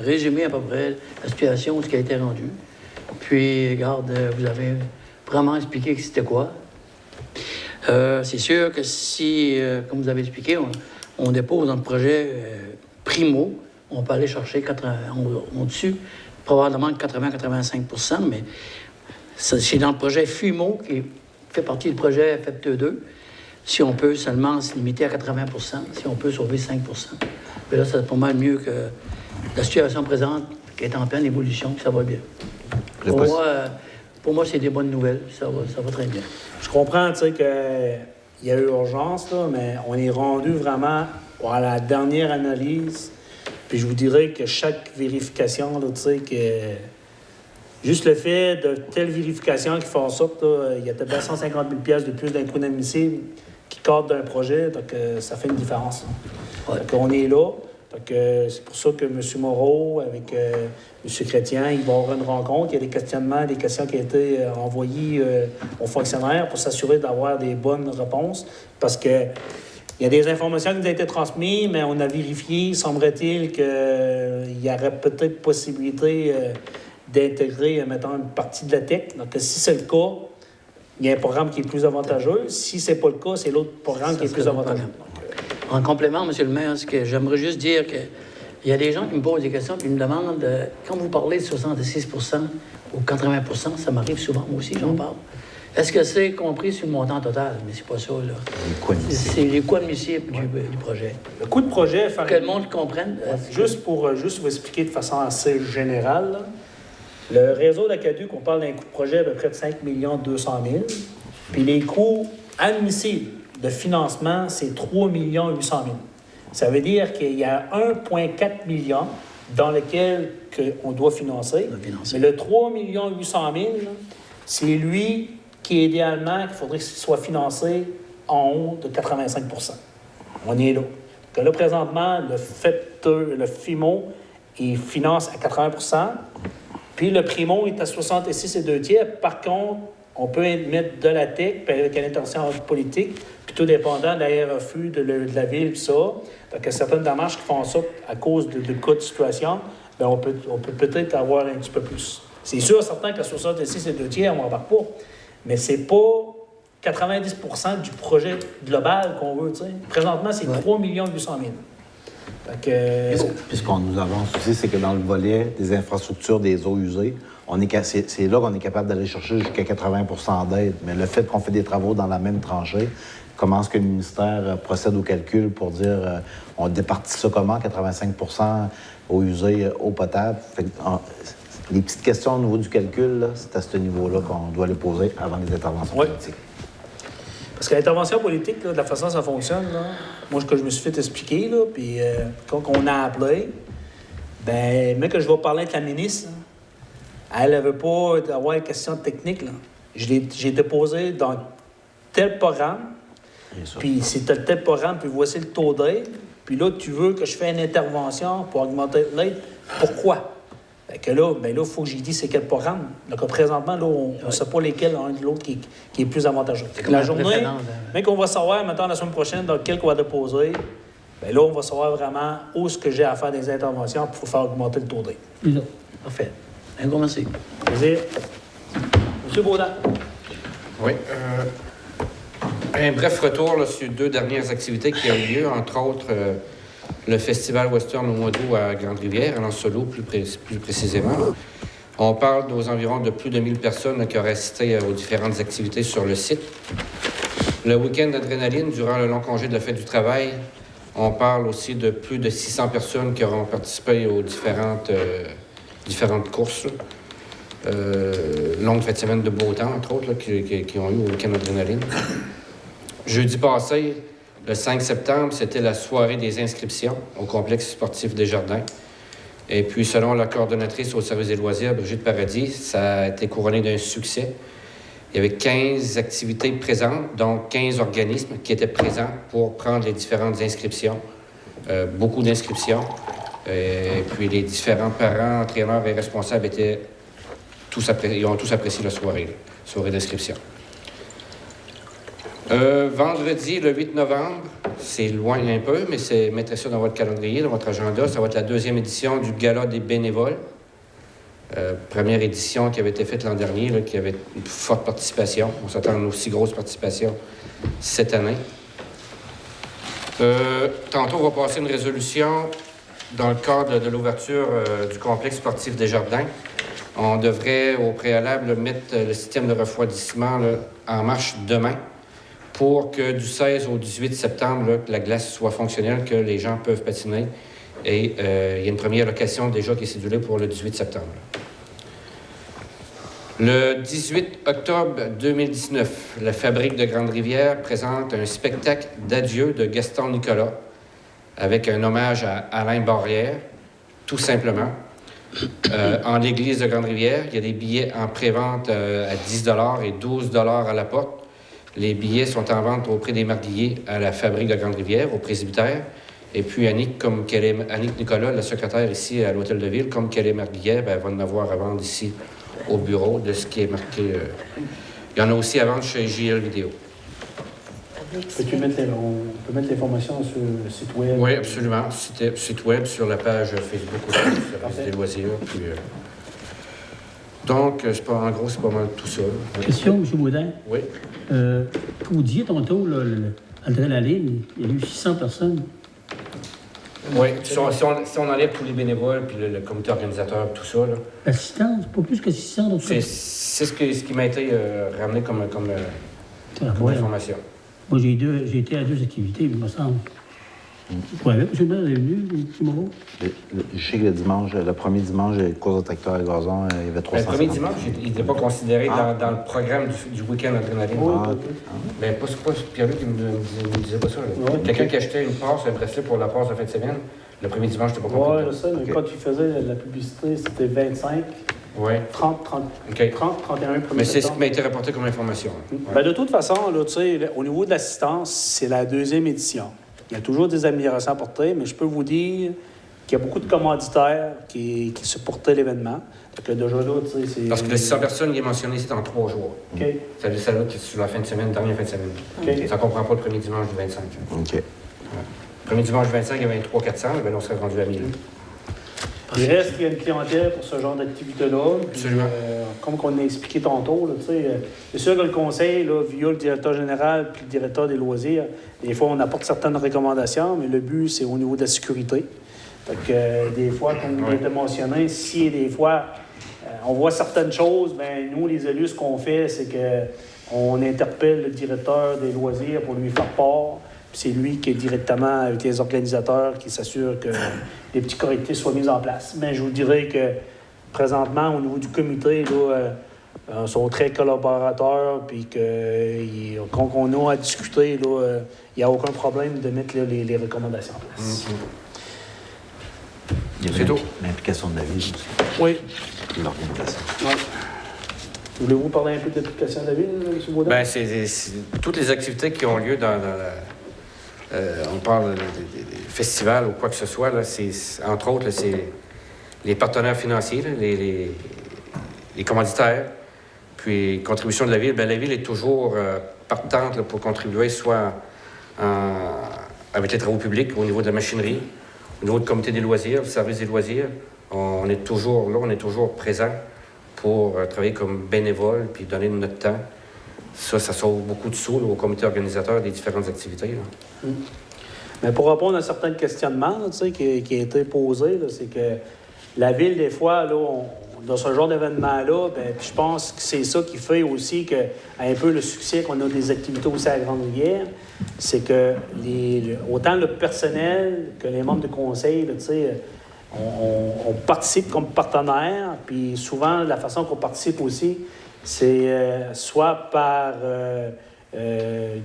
résumé à peu près la situation, ce qui a été rendu. Puis, regarde, vous avez vraiment expliqué que c'était quoi. C'est sûr que si, comme vous avez expliqué, on dépose dans le projet Primo, on peut aller chercher au-dessus, probablement 80-85 %, mais c'est dans le projet FUMO, qui fait partie du projet FEPTE2, si on peut seulement se limiter à 80 %, si on peut sauver 5 %. Mais là, c'est pas mal mieux que la situation présente est en pleine évolution, que ça va bien. Je Pour sais moi, pour moi, c'est des bonnes nouvelles. Ça va très bien. Je comprends, tu sais, qu'il y a eu urgence, là, mais on est rendu vraiment à la dernière analyse. Puis je vous dirais que chaque vérification, là, tu sais, que juste le fait de telle vérification qui fait en sorte, il y a peut-être 150 000 $ de plus d'impôts inadmissibles qui cadrent d'un projet, donc ça fait une différence. Ouais. Donc on est là. Donc c'est pour ça que M. Moreau, avec M. Chrétien, il va avoir une rencontre. Il y a des questionnements, des questions qui ont été envoyées aux fonctionnaires pour s'assurer d'avoir des bonnes réponses. Parce que il y a des informations qui nous ont été transmises, mais on a vérifié, semblerait-il, qu'il y aurait peut-être possibilité d'intégrer, mettons, une partie de la tech. Donc, si c'est le cas, il y a un programme qui est plus avantageux. Si c'est pas le cas, c'est l'autre programme qui est plus avantageux. En complément, M. le maire, ce que j'aimerais juste dire que il y a des gens qui me posent des questions et me demandent, quand vous parlez de 66 ou 80 ça m'arrive souvent, moi aussi, j'en parle. Est-ce que c'est compris sur le montant total? Mais c'est pas ça, là. C'est les coûts admissibles du projet. Le coût de projet... Pour que le monde comprenne. Juste pour vous expliquer de façon assez générale, là, le réseau d'Acaduc, on parle d'un coût de projet à peu près de 5 200 000 $. Puis les coûts admissibles de financement, c'est 3 800 000 $. Ça veut dire qu'il y a 1,4 million dans lequel on doit financer. Mais le 3 800 000 $, c'est lui qui, idéalement, qu'il faudrait qu'il soit financé en haut de 85 %. On est là. Que là, présentement, le FIMO, il finance à 80 %, puis le Primo est à 66 et 2 tiers. Par contre, on peut mettre de la tech, puis avec une intention politique, puis tout dépendant de la RFU, de la ville, puis ça. Donc, il y a certaines démarches qui font ça à cause de cas de situation, bien, on peut peut-être avoir un petit peu plus. C'est sûr, certain qu'à 66 et 2 tiers, on n'embarque pas. Mais c'est pas 90 % du projet global qu'on veut, tu sais. Présentement, c'est 3 800 000 $. Puis ce qu'on nous avance aussi, c'est que dans le volet des infrastructures des eaux usées, c'est là qu'on est capable d'aller chercher jusqu'à 80 % d'aide. Mais le fait qu'on fait des travaux dans la même tranchée, comment est-ce que le ministère procède au calcul pour dire on départit ça comment, 85 % eau usée, eau potable? Les petites questions au niveau du calcul, là, c'est à ce niveau-là qu'on doit les poser avant les interventions politiques. Parce que l'intervention politique, là, de la façon dont ça fonctionne, là, moi, ce que je me suis fait expliquer, là, puis quand on a appelé, bien, mais que je vais parler avec la ministre, là, elle ne veut pas avoir une question technique. Là. J'ai déposé dans tel programme, puis c'est tel programme, puis voici le taux d'aide, puis là, tu veux que je fasse une intervention pour augmenter l'aide. Pourquoi? Fait que là, il faut que j'y dise c'est quel programme. Donc, présentement, là, on ne sait pas lesquels, l'un de l'autre, qui est plus avantageux. La journée, mais qu'on va savoir, maintenant, la semaine prochaine, dans lequel qu'on va déposer, bien là, on va savoir vraiment où est-ce que j'ai à faire des interventions pour faire augmenter le taux d'aide. Parfait. Un gros merci. Plaisir. M. Baudin. Oui. Un bref retour là, sur 2 dernières activités qui ont eu lieu, entre autres le Festival Western au mois d'août à Grande-Rivière, à Lancelot plus précisément. On parle d'aux environs de plus de 1000 personnes qui auraient assisté aux différentes activités sur le site. Le week-end d'adrénaline, durant le long congé de la fête du travail, on parle aussi de plus de 600 personnes qui auront participé aux différentes courses. Longue fête de semaine de beau temps, entre autres, là, qui ont eu au week-end d'adrénaline. Jeudi passé, le 5 septembre, c'était la soirée des inscriptions au complexe sportif des Jardins. Et puis, selon la coordonnatrice au service des loisirs, Brigitte Paradis, ça a été couronné d'un succès. Il y avait 15 activités présentes, donc 15 organismes qui étaient présents pour prendre les différentes inscriptions. Beaucoup d'inscriptions. Et puis, les différents parents, entraîneurs et responsables ils ont tous apprécié la soirée d'inscription. Vendredi, le 8 novembre, c'est loin un peu, mais mettez ça dans votre calendrier, dans votre agenda. Ça va être la 2e édition du Gala des bénévoles. Première édition qui avait été faite l'an dernier, là, qui avait une forte participation. On s'attend à une aussi grosse participation cette année. Tantôt, on va passer une résolution dans le cadre de l'ouverture du complexe sportif des Jardins. On devrait, au préalable, mettre le système de refroidissement là, en marche demain pour que du 16 au 18 septembre, là, que la glace soit fonctionnelle, que les gens peuvent patiner Et il y a une première location déjà qui est cédulée pour le 18 septembre. Le 18 octobre 2019, la Fabrique de Grande-Rivière présente un spectacle d'adieu de Gaston Nicolas avec un hommage à Alain Barrière, tout simplement. En l'église de Grande-Rivière, il y a des billets en pré-vente à 10 $ et 12 $ à la porte. Les billets sont en vente auprès des marguilliers à la Fabrique de Grande-Rivière, au presbytère. Et puis Annick Nicolas, la secrétaire ici à l'Hôtel de Ville, comme qu'elle est marguillière, ben, elle va en avoir à vendre ici au bureau de ce qui est marqué. Il y en a aussi à vendre chez JL Vidéo. On peut mettre l'information sur le site web? Oui, absolument. Site web, sur la page Facebook aussi, service des loisirs. Puis, donc, en gros, c'est pas mal tout ça. Question, M. Baudin. Oui. Comme vous disiez tantôt, l'adrénaline, il y a eu 600 personnes. Oui, si on enlève tous les bénévoles, puis le comité organisateur, tout ça, là. L'assistance, pas plus que 600. Donc C'est ce qui m'a été ramené comme information. Moi, j'ai été à 2 activités, il me semble. Oui, M. le maire est venu, M. Moreau. Je sais que le premier dimanche, course de tracteur à gazon, il y avait 300. Le premier dimanche, il n'était pas considéré dans le programme du week-end adrénaline. Mais pas Pierre-Luc qui me disait pas ça. Quelqu'un qui achetait une passe, un bracelet pour la passe de fin de semaine, le premier dimanche, c'était pas compris. Oui, je sais, mais quand tu faisais la publicité, c'était 25, 30, 31 Mais c'est ce qui m'a été rapporté comme information. Ben, de toute façon, là, au niveau de l'assistance, c'est la 2e édition. Il y a toujours des améliorations à porter, mais je peux vous dire qu'il y a beaucoup de commanditaires qui supportaient l'événement. Donc, déjà là, c'est... Parce que les 600 personnes, il est mentionné, c'est en 3 jours. OK. Ça va être sur la fin de semaine, dernière fin de semaine. Okay. Ça ne comprend pas le premier dimanche du 25. OK. Le premier dimanche du 25, il y avait 300-400, ben on serait rendu à 1000. Il reste qu'il y a une clientèle pour ce genre d'activité-là. Absolument. Comme on a expliqué tantôt, c'est sûr que le conseil, là, via le directeur général puis le directeur des loisirs, des fois, on apporte certaines recommandations, mais le but, c'est au niveau de la sécurité. Donc, des fois, comme il a été mentionné, si des fois, on voit certaines choses, bien, nous, les élus, ce qu'on fait, c'est qu'on interpelle le directeur des loisirs pour lui faire part. Puis c'est lui qui est directement avec les organisateurs qui s'assure que les petits correctifs soient mis en place. Mais je vous dirais que présentement, au niveau du comité, là, sont très collaborateurs, puis que quand on a à discuter, il n'y a aucun problème de mettre là, les recommandations en place. Il y a l'implication de la ville aussi. Oui. L'organisation. Oui. Voulez-vous parler un peu de l'implication de la ville, M. Baudin? Bien, c'est toutes les activités qui ont lieu dans on parle des festivals ou quoi que ce soit, là, entre autres, là, c'est les partenaires financiers, là, les commanditaires, puis contribution de la ville. Bien, la ville est toujours partante là, pour contribuer soit avec les travaux publics au niveau de la machinerie, au niveau du comité des loisirs, du service des loisirs. On est toujours là, on est toujours présent pour travailler comme bénévole puis donner notre temps. Ça sauve beaucoup de sous là, au comité organisateur des différentes activités. Là. Mais pour répondre à certains questionnements là, qui a été posé, c'est que la ville, des fois, là, dans ce genre d'événement-là, ben, je pense que c'est ça qui fait aussi que un peu le succès qu'on a des activités aussi à Grande-Rivière, c'est que autant le personnel que les membres du conseil, là, on participe comme partenaire, puis souvent, la façon qu'on participe aussi, c'est soit par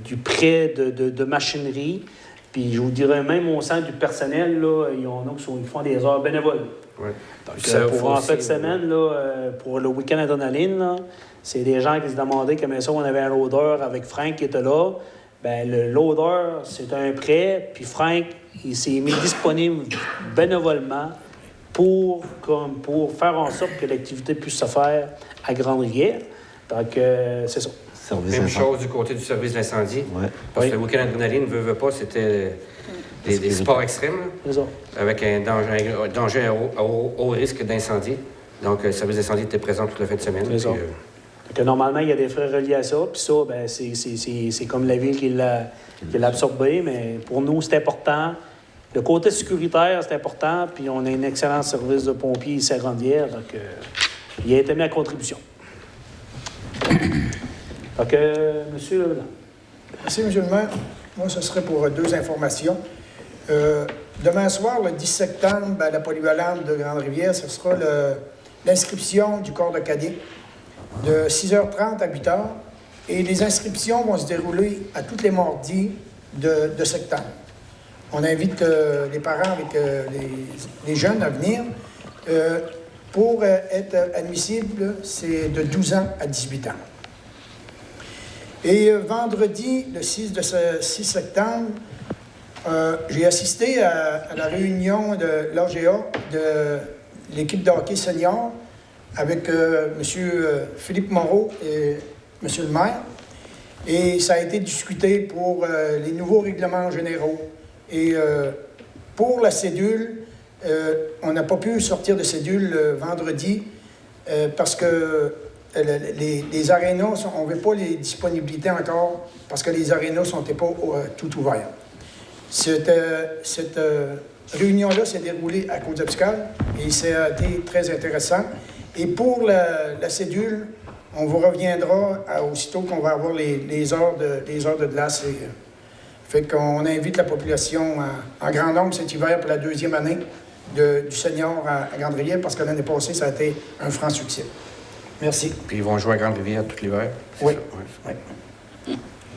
du prêt de machinerie, puis je vous dirais même au sein du personnel, là, il y en a qui font des heures bénévoles. Ouais. Donc, pour en fin de semaine, là, pour le week-end adrénaline, là, c'est des gens qui se demandaient comment ça, on avait un loader avec Frank qui était là. Bien, le loader, c'est un prêt, puis Frank, il s'est mis disponible bénévolement pour faire en sorte que l'activité puisse se faire à Grande-Rivière. Donc, c'est ça. Même chose du côté du service d'incendie. Ouais. Parce que le week-end adrénaline, veut pas, c'était des sports extrêmes, C'est ça. avec un danger à haut risque d'incendie. Donc, le service d'incendie était présent toute la fin de semaine. C'est ça. Donc, normalement, il y a des frais reliés à ça, puis ça, ben, c'est comme la ville qui l'a absorbé, mais pour nous, c'est important. Le côté sécuritaire, c'est important, puis on a un excellent service de pompiers ici à Grande-Rivière, donc il a été mis à contribution. Donc, Monsieur Leblanc. Merci, M. le maire. Moi, ce serait pour 2 informations. demain soir, le 10 septembre, à la polyvalente de Grande-Rivière, ce sera l'inscription du corps de cadet de 6h30 à 8h. Et les inscriptions vont se dérouler à tous les mardis de septembre. On invite les parents avec les jeunes à venir. Pour être admissible, c'est de 12 ans à 18 ans. Et vendredi, le 6 septembre, j'ai assisté à la réunion de l'AGA de l'équipe de hockey senior avec M. Philippe Moreau et M. le maire. Et ça a été discuté pour les nouveaux règlements généraux. Et pour la cédule, on n'a pas pu sortir de cédule vendredi parce que les arénas, on n'avait pas les disponibilités encore parce que les arénas ne sont pas tout ouverts. Cette réunion-là s'est déroulée à Côte-Abscal et ça a été très intéressant. Et pour la cédule, on vous reviendra aussitôt qu'on va avoir les heures de glace. Fait qu'on invite la population en grand nombre cet hiver pour la deuxième année du senior à Grande-Rivière parce que l'année passée, ça a été un franc succès. Merci. Puis ils vont jouer à Grande-Rivière tout l'hiver? Oui.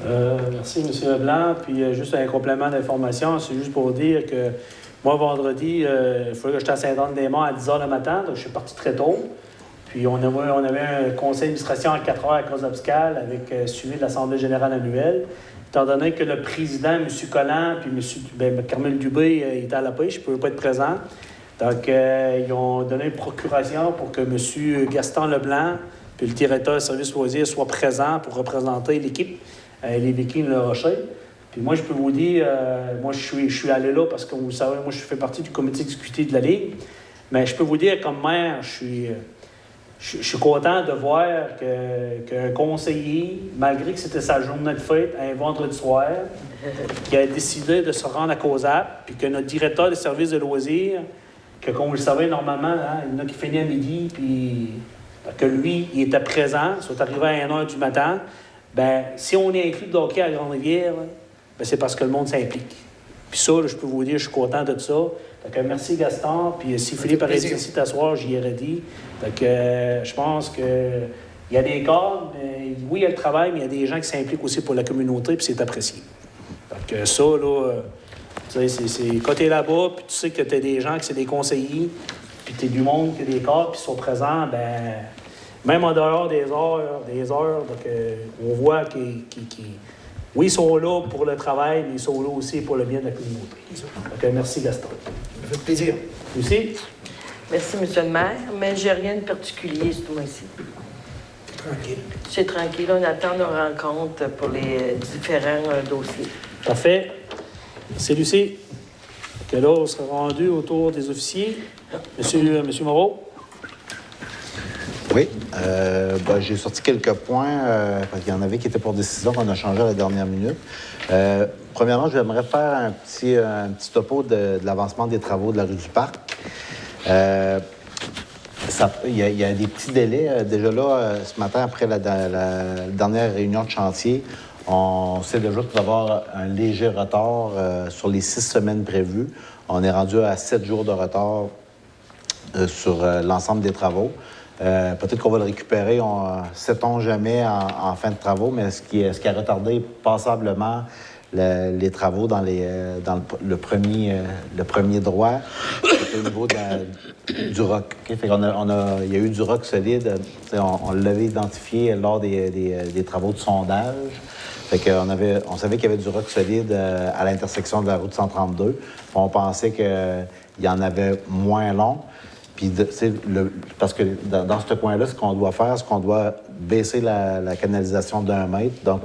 Merci, M. Leblanc. Puis juste un complément d'information, c'est juste pour dire que moi, vendredi, il fallait que j'étais à Saint-Anne-des-Monts à 10h le matin, donc je suis parti très tôt. Puis on avait un conseil d'administration à 4h à Côte-Abscal avec suivi de l'Assemblée générale annuelle. Étant donné que le président, M. Collant, puis Carmel Dubé, était à la pêche, je ne pouvais pas être présent. Donc, ils ont donné une procuration pour que M. Gaston Leblanc, puis le directeur du service loisirs, soient présents pour représenter l'équipe, les Vikings Le Rocher. Puis moi, je peux vous dire, moi, je suis allé là parce que, vous savez, moi, je fais partie du comité exécutif de la Ligue. Mais je peux vous dire, comme maire, je suis content de voir qu'un conseiller, malgré que c'était sa journée de fête, un vendredi soir, qui a décidé de se rendre à Causac, puis que notre directeur des services de loisirs, que comme vous le savez, normalement, hein, il y en a qui finit à midi, puis que lui, il était présent, soit arrivé à 1h du matin, bien, si on est inclus de hockey à Grande-Rivière, bien, c'est parce que le monde s'implique. Puis ça, là, je peux vous dire, je suis content de ça. Donc, merci Gaston. Puis si Philippe a réussi ici t'asseoir, j'y aurais dit. Donc, je pense qu'il y a des cadres, mais oui, il y a le travail, mais il y a des gens qui s'impliquent aussi pour la communauté, puis c'est apprécié. Donc, ça, là, tu sais, c'est quand tu es là-bas, puis tu sais que tu as des gens qui sont des conseillers, puis tu es du monde qui a des cadres, puis sont présents, ben même en dehors des heures, donc, on voit qu'ils oui, ils sont là pour le travail, mais ils sont là aussi pour le bien de la communauté. Donc, merci, Gaston. Ça fait plaisir. Lucie? Merci, M. le maire, mais j'ai rien de particulier ce mois-ci. Tranquille. C'est tranquille, on attend nos rencontres pour les différents dossiers. Parfait. Merci, Lucie. Que là, on sera rendu autour des officiers. Monsieur Moreau? Oui. J'ai sorti quelques points, parce qu'il y en avait qui étaient pour décision qu'on a changé à la dernière minute. Premièrement, j'aimerais faire un petit topo de l'avancement des travaux de la rue du Parc. Il y a des petits délais. Déjà là, ce matin, après la dernière réunion de chantier, on sait déjà qu'il va y avoir un léger retard sur les 6 semaines prévues. On est rendu à 7 jours de retard sur l'ensemble des travaux. Peut-être qu'on va le récupérer, sait-on jamais, en fin de travaux, mais ce qui a retardé passablement les travaux dans le premier droit, c'était au niveau du roc. Okay? Fait il y a eu du roc solide. On l'avait identifié lors des travaux de sondage. Fait on savait qu'il y avait du roc solide à l'intersection de la route 132. On pensait qu'il y en avait moins long. Puis, parce que dans ce coin-là, ce qu'on doit faire, c'est qu'on doit baisser la canalisation d'1 mètre. Donc,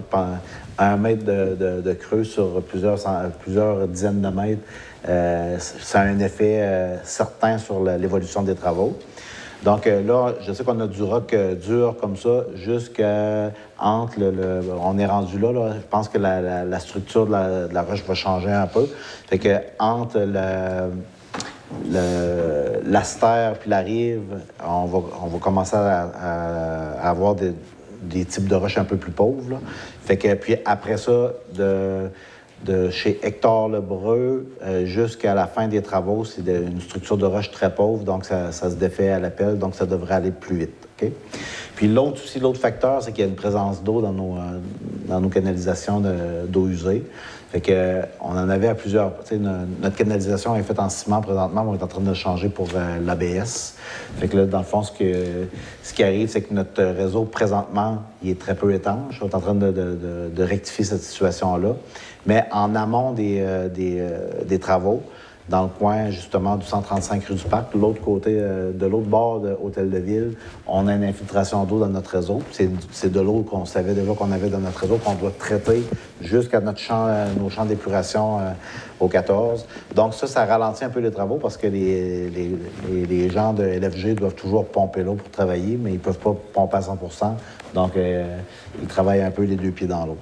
1 mètre de creux sur plusieurs dizaines de mètres, ça a un effet certain sur l'évolution des travaux. Donc là, je sais qu'on a du roc dur comme ça jusqu'entre on est rendu là. Je pense que la structure de la roche va changer un peu. Fait que entre l'astère puis la rive, on va commencer à avoir des types de roches un peu plus pauvres. Là. Fait que puis après ça, de chez Hector Lebreu jusqu'à la fin des travaux, c'est une structure de roche très pauvre, donc ça se défait à l'appel, donc ça devrait aller plus vite. Okay? Puis l'autre facteur, c'est qu'il y a une présence d'eau dans nos canalisations d'eau usée. Fait que, on en avait à plusieurs. Notre canalisation est faite en ciment présentement, mais on est en train de le changer pour l'ABS. Fait que là, dans le fond, ce qui arrive, c'est que notre réseau, présentement, il est très peu étanche. On est en train de rectifier cette situation-là. Mais en amont des travaux, dans le coin, justement, du 135 rue du Parc, de l'autre côté, de l'autre bord de Hôtel de Ville, on a une infiltration d'eau dans notre réseau. C'est de l'eau qu'on savait déjà qu'on avait dans notre réseau, qu'on doit traiter jusqu'à nos champs d'épuration au 14. Donc ça ralentit un peu les travaux parce que les gens de LFG doivent toujours pomper l'eau pour travailler, mais ils ne peuvent pas pomper à 100 %. Donc, ils travaillent un peu les deux pieds dans l'eau.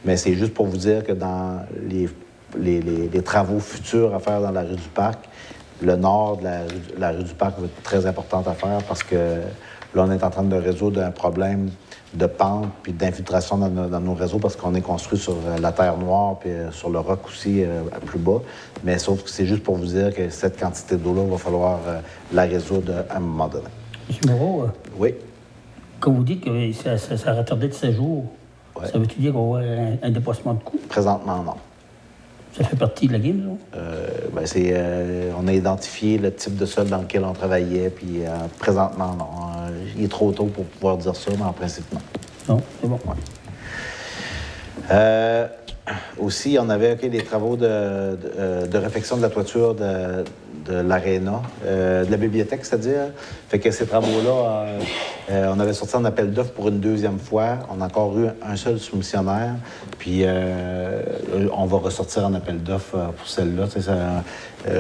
Mais c'est juste pour vous dire que dans les travaux futurs à faire dans la rue du Parc, le nord de la rue du Parc va être très importante à faire parce que là, on est en train de résoudre un problème de pente puis d'infiltration dans nos réseaux parce qu'on est construit sur la terre noire puis sur le roc aussi à plus bas. Mais sauf que c'est juste pour vous dire que cette quantité d'eau-là, il va falloir la résoudre à un moment donné. M. Moreau, oui. Quand vous dites que ça a retardé de 7 jours, ouais. Ça veut-tu dire qu'on va avoir un dépassement de coût? Présentement, non. Ça fait partie de la game, là? On a identifié le type de sol dans lequel on travaillait, puis présentement, non. Il est trop tôt pour pouvoir dire ça, mais en principe, non. Non, c'est bon. Ouais. Aussi, on avait des travaux de réfection de la toiture de l'aréna, de la bibliothèque, c'est-à-dire. Fait que ces travaux-là, on avait sorti un appel d'offres pour une deuxième fois. On a encore eu un seul soumissionnaire. Puis, on va ressortir un appel d'offres pour celle-là.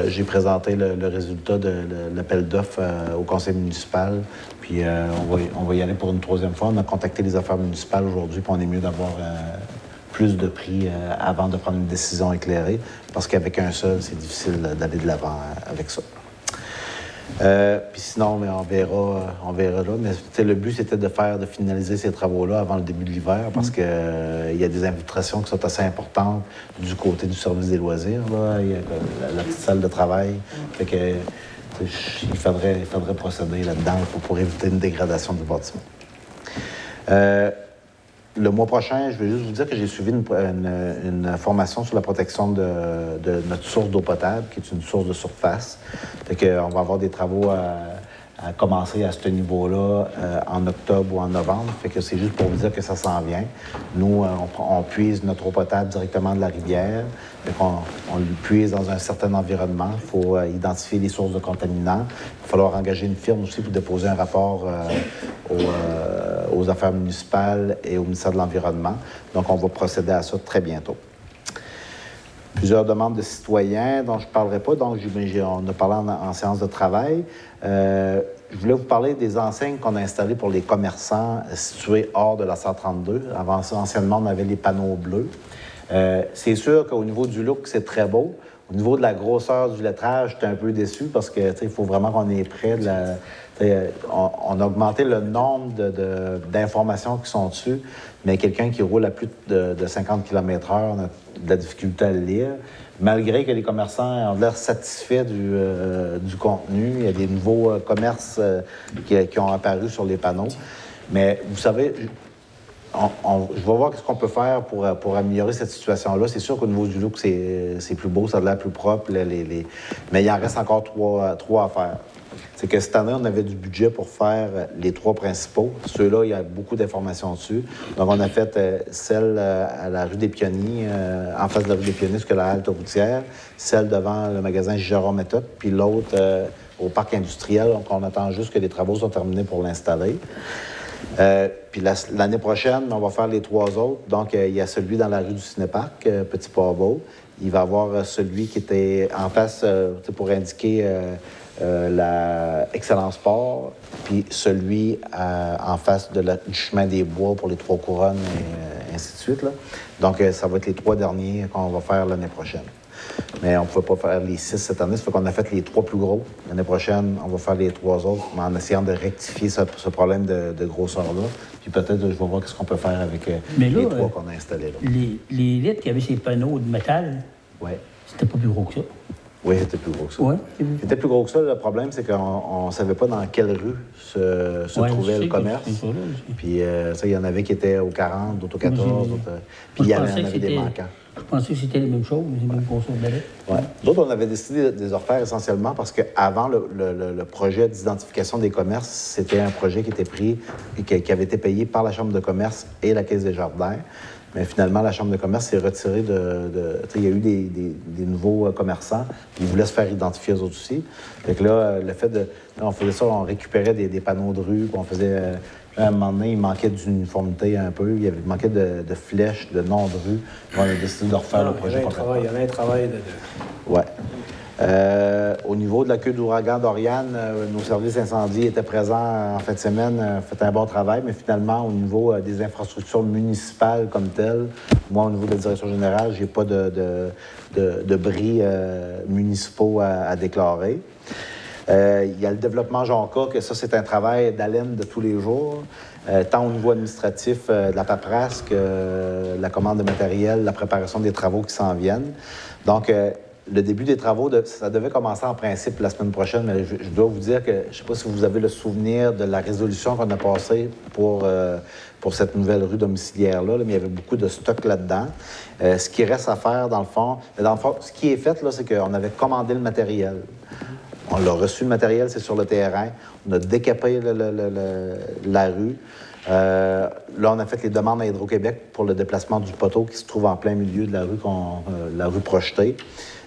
J'ai présenté le résultat de l'appel d'offres au conseil municipal. Puis, on va y aller pour une troisième fois. On a contacté les affaires municipales aujourd'hui, puis on est mieux d'avoir plus de prix avant de prendre une décision éclairée, parce qu'avec un seul, c'est difficile d'aller de l'avant avec ça. Puis sinon, mais on verra là. Mais le but, c'était de finaliser ces travaux-là avant le début de l'hiver, parce que il y a des infiltrations qui sont assez importantes du côté du service des loisirs. Là. Il y a la petite salle de travail. Fait que il faudrait procéder là-dedans pour éviter une dégradation du bâtiment. Le mois prochain, je vais juste vous dire que j'ai suivi une formation sur la protection de notre source d'eau potable, qui est une source de surface. Fait qu'on va avoir des travaux à commencer à ce niveau-là en octobre ou en novembre. Fait que c'est juste pour vous dire que ça s'en vient. Nous, on puise notre eau potable directement de la rivière. Fait qu'on le puise dans un certain environnement. Il faut identifier les sources de contaminants. Il va falloir engager une firme aussi pour déposer un rapport aux affaires municipales et au ministère de l'Environnement. Donc, on va procéder à ça très bientôt. Plusieurs demandes de citoyens dont je ne parlerai pas, donc on a parlé en séance de travail. Je voulais vous parler des enseignes qu'on a installées pour les commerçants situés hors de la 132. Avant ça, anciennement, on avait les panneaux bleus. C'est sûr qu'au niveau du look, c'est très beau. Au niveau de la grosseur du lettrage, j'étais un peu déçu parce que il faut vraiment qu'on est près de la... On a augmenté le nombre d'informations qui sont dessus, mais quelqu'un qui roule à plus de 50 km/h, on a de la difficulté à le lire. Malgré que les commerçants ont l'air satisfaits du contenu, il y a des nouveaux commerces qui ont apparu sur les panneaux. Mais vous savez, je vais voir ce qu'on peut faire pour améliorer cette situation-là. C'est sûr qu'au niveau du look, c'est plus beau, ça a l'air plus propre, mais il en reste encore trois à faire. C'est que cette année, on avait du budget pour faire les 3 principaux. Ceux-là, il y a beaucoup d'informations dessus. Donc, on a fait celle à la rue des Pionniers, en face de la rue des Pionniers, jusqu'à la halte routière, celle devant le magasin Jérôme Méthode, puis l'autre au parc industriel. Donc, on attend juste que les travaux soient terminés pour l'installer. Puis l'année prochaine, on va faire les 3 autres. Donc, il y a celui dans la rue du Cinéparc, Petit Port-Beau. Il va y avoir celui qui était en face, pour indiquer la Excellence Sport, puis celui en face du chemin des Bois pour les 3 couronnes et ainsi de suite. Là. Donc, ça va être les 3 derniers qu'on va faire l'année prochaine. Mais on ne pouvait pas faire les 6 cette année, ça fait qu'on a fait les 3 plus gros. L'année prochaine, on va faire les 3 autres, mais en essayant de rectifier ce problème de grosseur-là. Puis peut-être, je vais voir ce qu'on peut faire avec les 3 qu'on a installés là. Les litres qui avaient ces panneaux de métal, ouais. C'était pas plus gros que ça. Oui, c'était plus gros que ça. Ouais. C'était plus gros que ça. Le problème, c'est qu'on ne savait pas dans quelle rue se trouvait le commerce. Puis, il y en avait qui étaient au 40, d'autres au 14, d'autres... Puis, il y en avait des manquants. Je pensais que c'était les mêmes choses, les mêmes grosseurs de lettres. Oui. D'autres, on avait décidé de les refaire essentiellement parce qu'avant le projet d'identification des commerces, c'était un projet qui était pris et qui avait été payé par la Chambre de commerce et la Caisse des jardins. Mais finalement, la Chambre de commerce s'est retirée il y a eu des nouveaux commerçants. Ils voulaient se faire identifier eux autres aussi. Fait que là, le fait de... Là, on faisait ça, on récupérait des panneaux de rue, puis on faisait... à un moment donné, il manquait d'uniformité un peu. Il manquait de flèches, de noms de rue. On a décidé de refaire le projet complètement. Il y avait un travail de... Oui. Au niveau de la queue d'ouragan d'Oriane, nos services incendies étaient présents en fin de semaine, fait un bon travail, mais finalement, au niveau des infrastructures municipales comme telles, moi, au niveau de la direction générale, je n'ai pas de bris municipaux à déclarer. Il y a le développement Jonca, que ça, c'est un travail d'haleine de tous les jours, tant au niveau administratif, de la paperasse, que la commande de matériel, la préparation des travaux qui s'en viennent. Donc, le début des travaux, ça devait commencer en principe la semaine prochaine, mais je dois vous dire que je ne sais pas si vous avez le souvenir de la résolution qu'on a passée pour cette nouvelle rue domiciliaire-là, mais il y avait beaucoup de stock là-dedans. Ce qui reste à faire, dans le fond, ce qui est fait, là, c'est qu'on avait commandé le matériel. On l'a reçu, le matériel, c'est sur le terrain. On a décapé la rue. Là, on a fait les demandes à Hydro-Québec pour le déplacement du poteau qui se trouve en plein milieu de la rue projetée.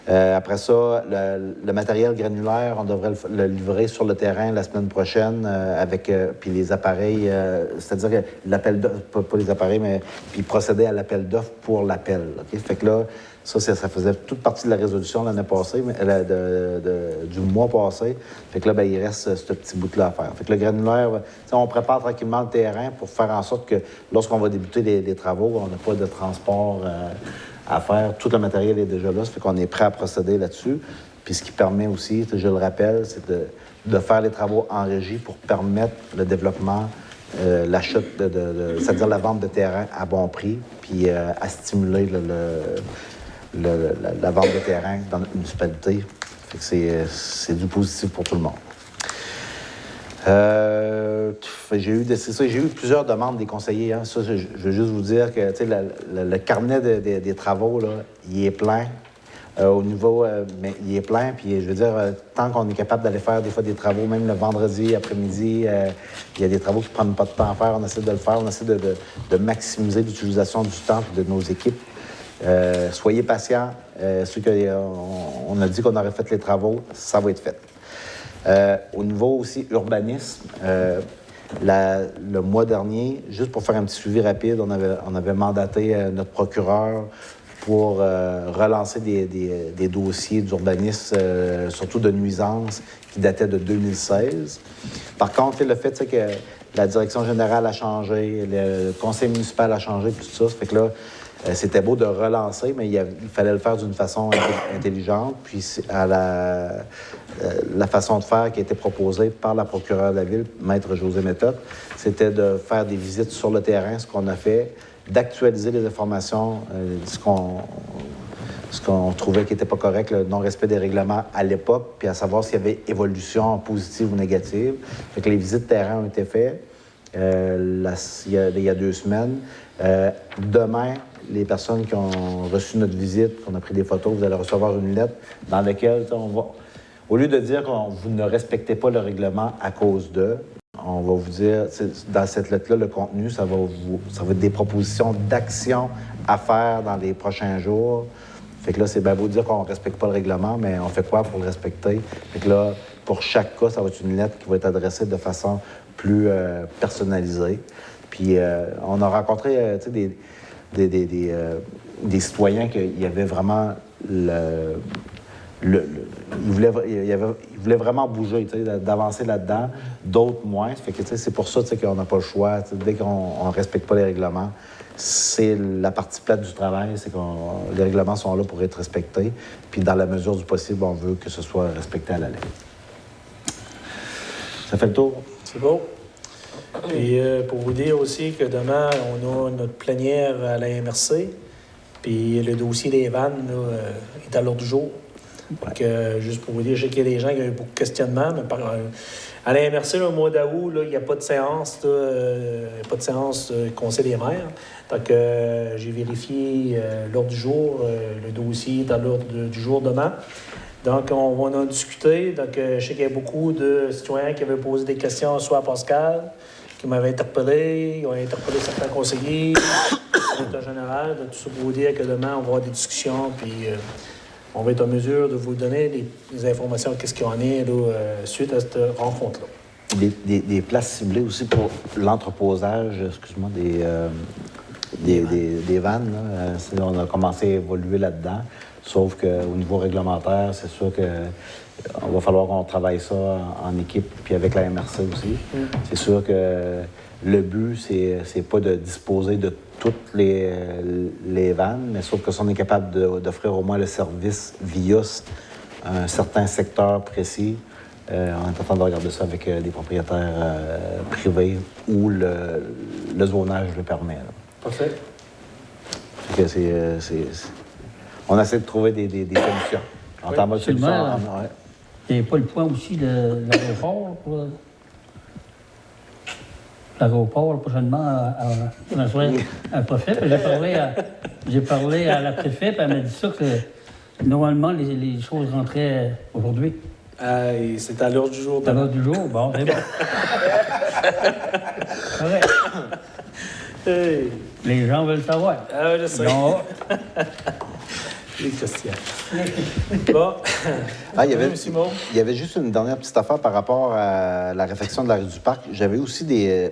Après ça, le matériel granulaire, on devrait le livrer sur le terrain la semaine prochaine avec puis les appareils, c'est-à-dire que l'appel d'offres, pas les appareils, mais puis procéder à l'appel d'offres pour l'appel. Okay? Fait que là, ça faisait toute partie de la résolution l'année passée, du mois passé. Fait que là, il reste ce petit bout-là à faire. Fait que le granulaire, on prépare tranquillement le terrain pour faire en sorte que lorsqu'on va débuter les travaux, on n'a pas de transport à faire. Tout le matériel est déjà là, ça fait qu'on est prêt à procéder là-dessus. Puis ce qui permet aussi, je le rappelle, c'est de faire les travaux en régie pour permettre le développement, l'achat, c'est-à-dire la vente de terrain à bon prix, puis à stimuler la vente de terrain dans notre municipalité. Fait que c'est du positif pour tout le monde. J'ai eu plusieurs demandes des conseillers. Hein. Ça, je veux juste vous dire que le carnet des travaux, là, il est plein. Au niveau, mais il est plein, puis je veux dire, tant qu'on est capable d'aller faire des fois des travaux, même le vendredi après-midi, il y a des travaux qui ne prennent pas de temps à faire, on essaie de le faire, on essaie de maximiser l'utilisation du temps de nos équipes. Soyez patients. Ceux qu'on a dit qu'on aurait fait les travaux, ça va être fait. Au niveau aussi urbanisme, le mois dernier, juste pour faire un petit suivi rapide, on avait mandaté notre procureur pour relancer des dossiers d'urbanisme, surtout de nuisances, qui dataient de 2016. Par contre, le fait que la direction générale a changé, le conseil municipal a changé, tout ça, ça fait que là, c'était beau de relancer, mais il fallait le faire d'une façon intelligente. Puis à la façon de faire qui a été proposée par la procureure de la Ville, Maître José Méthode, c'était de faire des visites sur le terrain, ce qu'on a fait, d'actualiser les informations, ce qu'on trouvait qui n'était pas correct, le non-respect des règlements à l'époque, puis à savoir s'il y avait évolution positive ou négative. Fait que les visites de terrain ont été faites il y a 2 semaines. Demain, les personnes qui ont reçu notre visite, qu'on a pris des photos, vous allez recevoir une lettre dans laquelle au lieu de dire que vous ne respectez pas le règlement à cause de, on va vous dire, dans cette lettre-là, le contenu, ça va être des propositions d'action à faire dans les prochains jours. Fait que là, c'est bien beau dire qu'on ne respecte pas le règlement, mais on fait quoi pour le respecter? Fait que là, pour chaque cas, ça va être une lettre qui va être adressée de façon plus personnalisée. Puis on a rencontré des citoyens qu'il y avait vraiment il voulait vraiment bouger, d'avancer là-dedans, d'autres moins. Fait que, c'est pour ça qu'on n'a pas le choix. Dès qu'on ne respecte pas les règlements, c'est la partie plate du travail, c'est que les règlements sont là pour être respectés. Puis dans la mesure du possible, on veut que ce soit respecté à la lettre. Ça fait le tour? C'est beau. Puis pour vous dire aussi que demain, on a notre plénière à la MRC. Puis le dossier des vannes là, est à l'ordre du jour. Donc, juste pour vous dire, je sais qu'il y a des gens qui ont eu beaucoup de questionnements, mais à la MRC, le mois d'août, il n'y a pas de séance, il n'y a pas de séance Conseil des maires. Donc, j'ai vérifié l'ordre du jour. Le dossier est à l'ordre du jour demain. Donc, on va en discuter. Donc, je sais qu'il y a beaucoup de citoyens qui avaient posé des questions, soit à Pascal, qui m'avaient interpellé, ils ont interpellé certains conseillers, le directeur général. Donc, tout ça pour vous dire que demain, on va avoir des discussions, puis on va être en mesure de vous donner des informations, qu'est-ce qu'il y en est là, suite à cette rencontre-là. Des places ciblées aussi pour l'entreposage, excuse-moi, des vannes. Là. On a commencé à évoluer là-dedans. Sauf qu'au niveau réglementaire, c'est sûr qu'on va falloir qu'on travaille ça en équipe, puis avec la MRC aussi. C'est sûr que le but, c'est pas de disposer de toutes les vannes, mais sauf que si on est capable d'offrir au moins le service via un certain secteur précis, on est en train de regarder ça avec des propriétaires privés où le zonage le permet. Là. Parfait. Fait que on essaie de trouver des solutions. En termes de solutions, il n'y avait pas le point aussi de l'aéroport pour l'aéroport prochainement à un préfet. J'ai parlé à la préfète, elle m'a dit ça que normalement les choses rentraient aujourd'hui. C'est à l'heure du jour. À l'heure du jour, bon, c'est bon. Correct. Hey. Les gens veulent savoir. Ah, je sais. Les questions. Bon. Il y avait juste une dernière petite affaire par rapport à la réfection de la rue du Parc. J'avais aussi des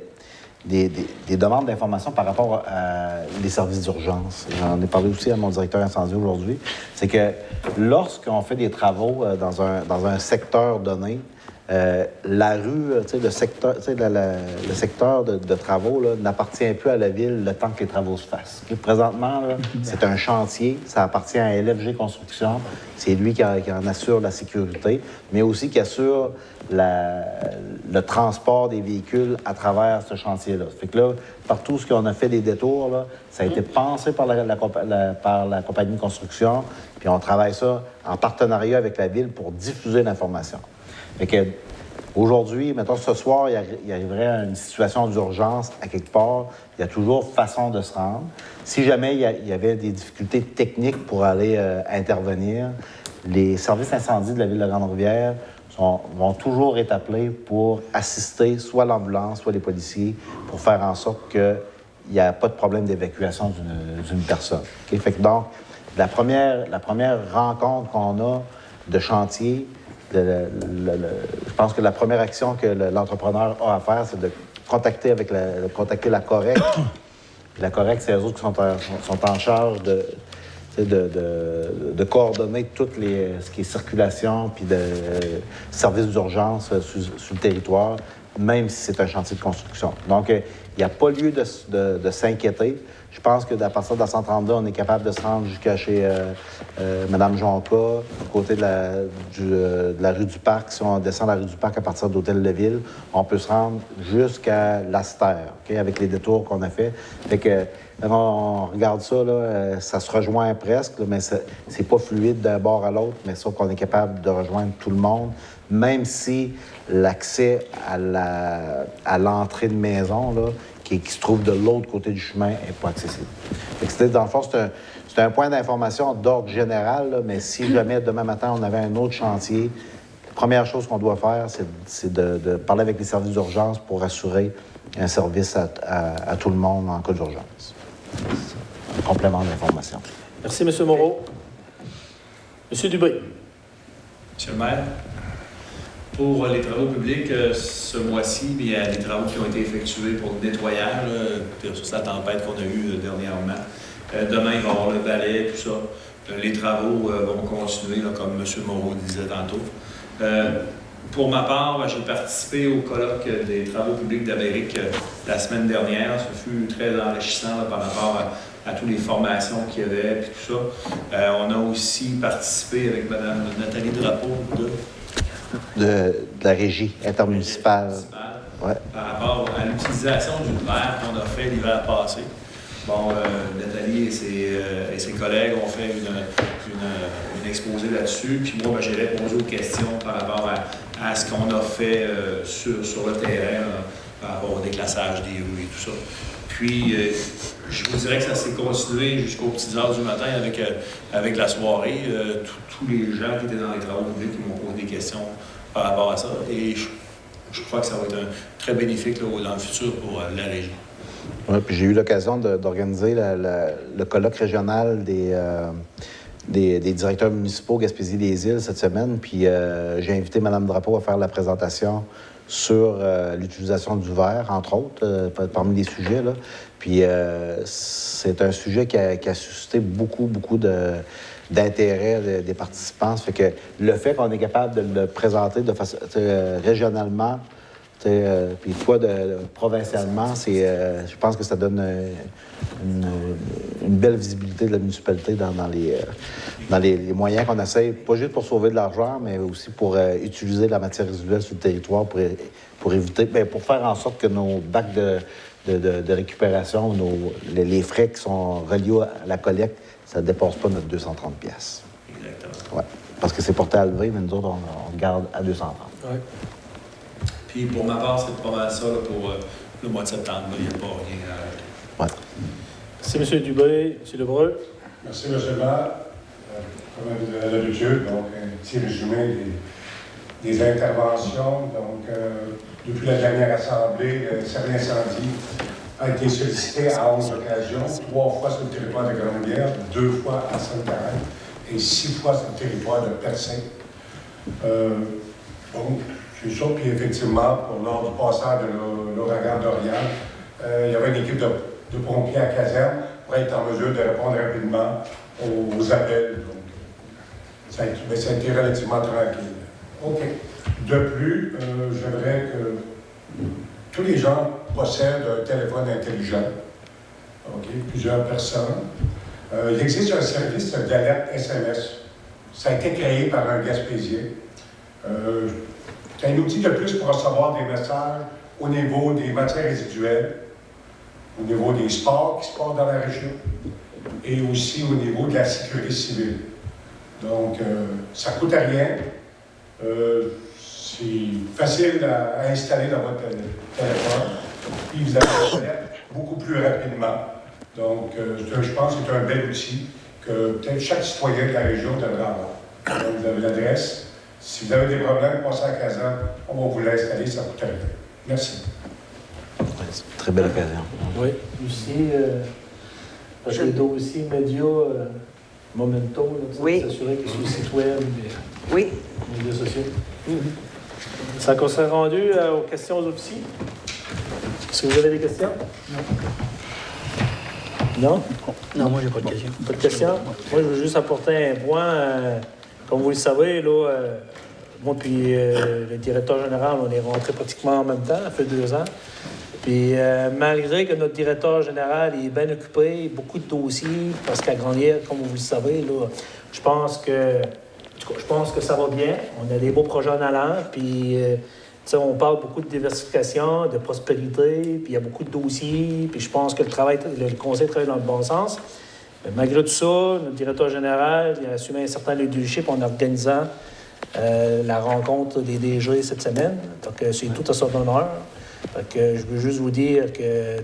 demandes d'informations par rapport à les services d'urgence. J'en ai parlé aussi à mon directeur incendie aujourd'hui. C'est que lorsqu'on fait des travaux dans un secteur donné, la rue, le secteur de travaux là, n'appartient plus à la ville le temps que les travaux se fassent. Présentement, là, c'est un chantier, ça appartient à LFG Construction. C'est lui qui en assure la sécurité, mais aussi qui assure le transport des véhicules à travers ce chantier-là. Fait que là, partout où on a fait des détours, là, ça a été pensé par la compagnie de construction, puis on travaille ça en partenariat avec la ville pour diffuser l'information. Fait que, aujourd'hui, mettons, ce soir, il arriverait à une situation d'urgence à quelque part. Il y a toujours façon de se rendre. Si jamais il y avait des difficultés techniques pour aller intervenir, les services incendies de la Ville de Grande-Rivière vont toujours être appelés pour assister soit l'ambulance, soit les policiers, pour faire en sorte qu'il n'y a pas de problème d'évacuation d'une personne. Okay? Fait que donc, la première rencontre qu'on a de chantier, je pense que la première action que l'entrepreneur a à faire, c'est de contacter la Correc. La Correc, c'est eux autres qui sont en charge de coordonner tout ce qui est circulation puis de services d'urgence sur le territoire, même si c'est un chantier de construction. Donc, il n'y a pas lieu de s'inquiéter. Je pense que à partir de la 132, on est capable de se rendre jusqu'à chez Mme Jonca, du côté de la rue du Parc. Si on descend la rue du Parc à partir de l'Hôtel de Ville, on peut se rendre jusqu'à l'Aster, okay, avec les détours qu'on a fait. Fait que, quand on regarde ça, là, ça se rejoint presque, là, mais c'est pas fluide d'un bord à l'autre, mais sauf qu'on est capable de rejoindre tout le monde, même si l'accès à l'entrée de maison, là, qui se trouve de l'autre côté du chemin, n'est pas accessible. Dans le fond, c'est un point d'information d'ordre général, là, mais si jamais demain matin, on avait un autre chantier, la première chose qu'on doit faire, c'est de parler avec les services d'urgence pour assurer un service à tout le monde en cas d'urgence. Un complément d'information. Merci, M. Moreau. M. Dubé. Monsieur le maire, pour les travaux publics, ce mois-ci, il y a des travaux qui ont été effectués pour le nettoyage, sur la tempête qu'on a eue dernièrement. Demain, il va y avoir le balai, tout ça. les travaux vont continuer, là, comme M. Moreau disait tantôt. Pour ma part, j'ai participé au colloque des travaux publics d'Amérique la semaine dernière. Ça fut très enrichissant là, par rapport à toutes les formations qu'il y avait et tout ça. On a aussi participé avec Mme Nathalie Drapeau De la régie intermunicipale. Ouais. Par rapport à l'utilisation du verre qu'on a fait l'hiver passé. Bon, Nathalie et ses collègues ont fait une exposé là-dessus. Puis moi, j'ai répondu aux questions par rapport à ce qu'on a fait sur le terrain, là, par rapport au déclassage des rues et tout ça. Puis, je vous dirais que ça s'est continué jusqu'aux petites heures du matin avec la soirée. Tous les gens qui étaient dans les travaux publics qui m'ont posé des questions par rapport à ça. Et je crois que ça va être très bénéfique là, dans le futur pour la région. Oui, puis j'ai eu l'occasion d'organiser le colloque régional des directeurs municipaux Gaspésie-des-Îles cette semaine. Puis j'ai invité Mme Drapeau à faire la présentation sur l'utilisation du verre, entre autres, parmi les sujets. Là. Puis c'est un sujet qui a suscité beaucoup d'intérêt des participants. Ça fait que le fait qu'on est capable de le présenter de façon régionalement, puis provincialement, je pense que ça donne une belle visibilité de la municipalité dans les moyens qu'on essaie, pas juste pour sauver de l'argent, mais aussi pour utiliser la matière résiduelle sur le territoire pour éviter, pour faire en sorte que nos bacs de récupération, les frais qui sont reliés à la collecte, ça ne dépasse pas notre 230 pièces. Exactement. Ouais. Parce que c'est porté à lever, mais nous autres, on garde à 230. Ouais. Puis pour ma part, c'est pas mal ça là, pour le mois de septembre. Il n'y a pas rien à rajouter. Ouais. Merci, M. Dubé. M. Lebreu. Merci, M. le maire. Comme vous avez l'habitude, donc un petit résumé des interventions. Donc, depuis la dernière assemblée, le service incendie a été sollicité à 11 occasions, 3 fois sur le territoire de Grande-Bière, 2 fois à Sainte-Carène et 6 fois sur le territoire de Percé. Donc, c'est ça. Puis effectivement, lors du passage de l'ouragan Dorian, il y avait une équipe de pompiers à caserne pour être en mesure de répondre rapidement aux appels. Donc, ça a été relativement tranquille. OK. De plus, j'aimerais que tous les gens possèdent un téléphone intelligent. OK. Plusieurs personnes. Il existe un service d'alerte SMS. Ça a été créé par un Gaspésien. C'est un outil de plus pour recevoir des messages au niveau des matières résiduelles, au niveau des sports qui se passent dans la région et aussi au niveau de la sécurité civile. Donc, ça ne coûte rien. C'est facile à installer dans votre téléphone. Puis vous avez l'alerte beaucoup plus rapidement. Donc, je pense que c'est un bel outil que peut-être chaque citoyen de la région devrait avoir. Donc, vous avez l'adresse. Si vous avez des problèmes, passez à Kazan, on va vous l'installer, ça coûte rien. Merci. C'est une très belle occasion. Oui. Aussi, les dossiers médias, Momento, là, oui. S'assurer que sur le site web, oui. Les médias sociaux. Ça qu'on s'est rendu aux questions aux officiers. Est-ce que vous avez des questions? Non? Non, moi, j'ai pas de questions. Pas de questions? Moi, je veux juste apporter un point. Comme vous le savez, là, moi puis le directeur général, on est rentrés pratiquement en même temps, ça fait 2 ans. Puis malgré que notre directeur général est bien occupé, beaucoup de dossiers, parce qu'à Grande-Bière, comme vous le savez, là, je pense que ça va bien. On a des beaux projets en allant, puis on parle beaucoup de diversification, de prospérité, puis il y a beaucoup de dossiers, puis je pense que le conseil travaille dans le bon sens. Mais malgré tout ça, notre directeur général il a assumé un certain leadership en organisant la rencontre des DG cette semaine. Donc, c'est tout à son honneur. Donc, je veux juste vous dire que,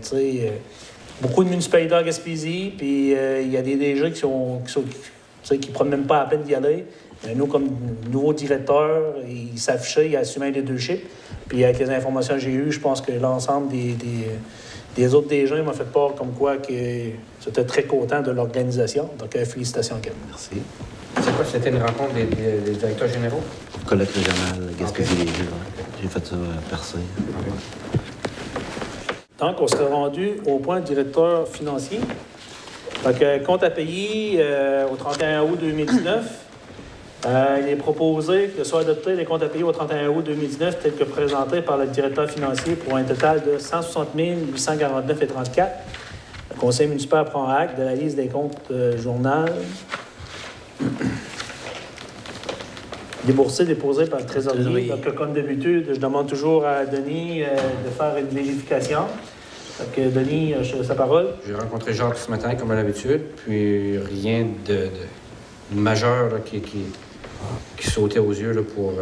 beaucoup de municipalités en Gaspésie, puis il y a des DG qui ne prennent même pas la peine d'y aller. Mais nous, comme nouveau directeur, il s'affichait, il a assumé un leadership. Puis avec les informations que j'ai eues, je pense que l'ensemble des autres DG m'ont fait part comme quoi que j'étais très content de l'organisation. Donc, félicitations, Kevin. Merci. C'est quoi? C'était une rencontre des directeurs généraux? Colloque régional, Gaspésie-les-Îles. J'ai fait ça à Percé. Donc, on serait rendu au point directeur financier. Donc, compte à payer au 31 août 2019. Il est proposé que soient adoptés les comptes à payer au 31 août 2019 tels que présentés par le directeur financier pour un total de 160 849,34. Le conseil municipal prend acte de la liste des comptes journal déboursés, déposés par le trésorier. Donc, comme d'habitude, je demande toujours à Denis de faire une vérification. Donc, Denis, je te laisse la parole. J'ai rencontré Jacques ce matin, comme à l'habitude, puis rien de majeur là, qui sautait aux yeux là, pour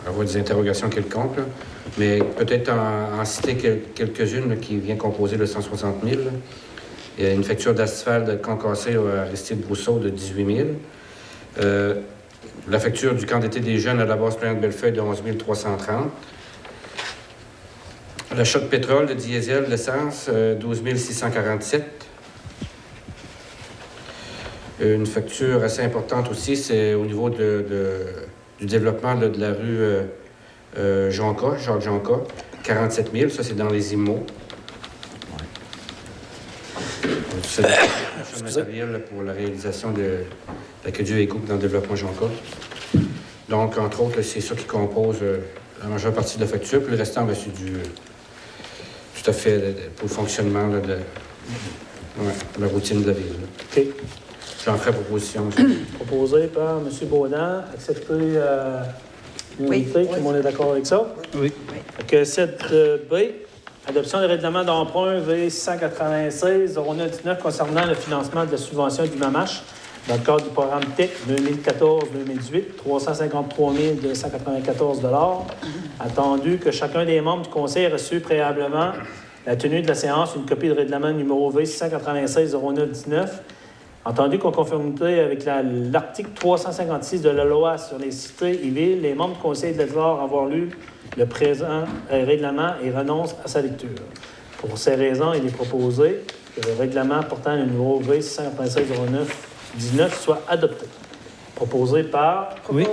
avoir des interrogations quelconques. Là. Mais peut-être en citer quelques-unes là, qui viennent composer le 160 000. Là. Il y a une facture d'asphalte de concassé à Aristide Brousseau de 18 000. La facture du camp d'été des jeunes à la base Plante Bellefeuille de 11 330. L'achat de pétrole, de diesel, d'essence, 12 647. Une facture assez importante aussi, c'est au niveau du développement là, de la rue Jacques Jonca, 47 000, ça c'est dans les IMO. C'est l'achat matériel là, pour la réalisation de l'aqueduc et coupe dans le développement Jonca. Donc, entre autres, là, c'est ça qui compose la majeure partie de la facture, puis le restant, ben, c'est tout à fait pour le fonctionnement là, de la routine de la ville. Là. OK. J'en ferai proposition. Proposé par M. Baudin, accepté l'unité. Tout le monde est d'accord avec ça? Oui. Donc, 7B, adoption des règlements d'emprunt V196-0919 concernant le financement de la subvention du MAMACH dans le cadre du programme TEC 2014-2018, 353 294 $. Attendu que chacun des membres du conseil ait reçu préalablement la tenue de la séance une copie de règlement numéro V696-0919. Entendu qu'en conformité avec l'article 356 de la loi sur les cités et villes, les membres du conseil de déclarent avoir lu le présent règlement et renoncent à sa lecture. Pour ces raisons, il est proposé que le règlement portant le numéro V696-0919 soit adopté. Proposé par... Oui.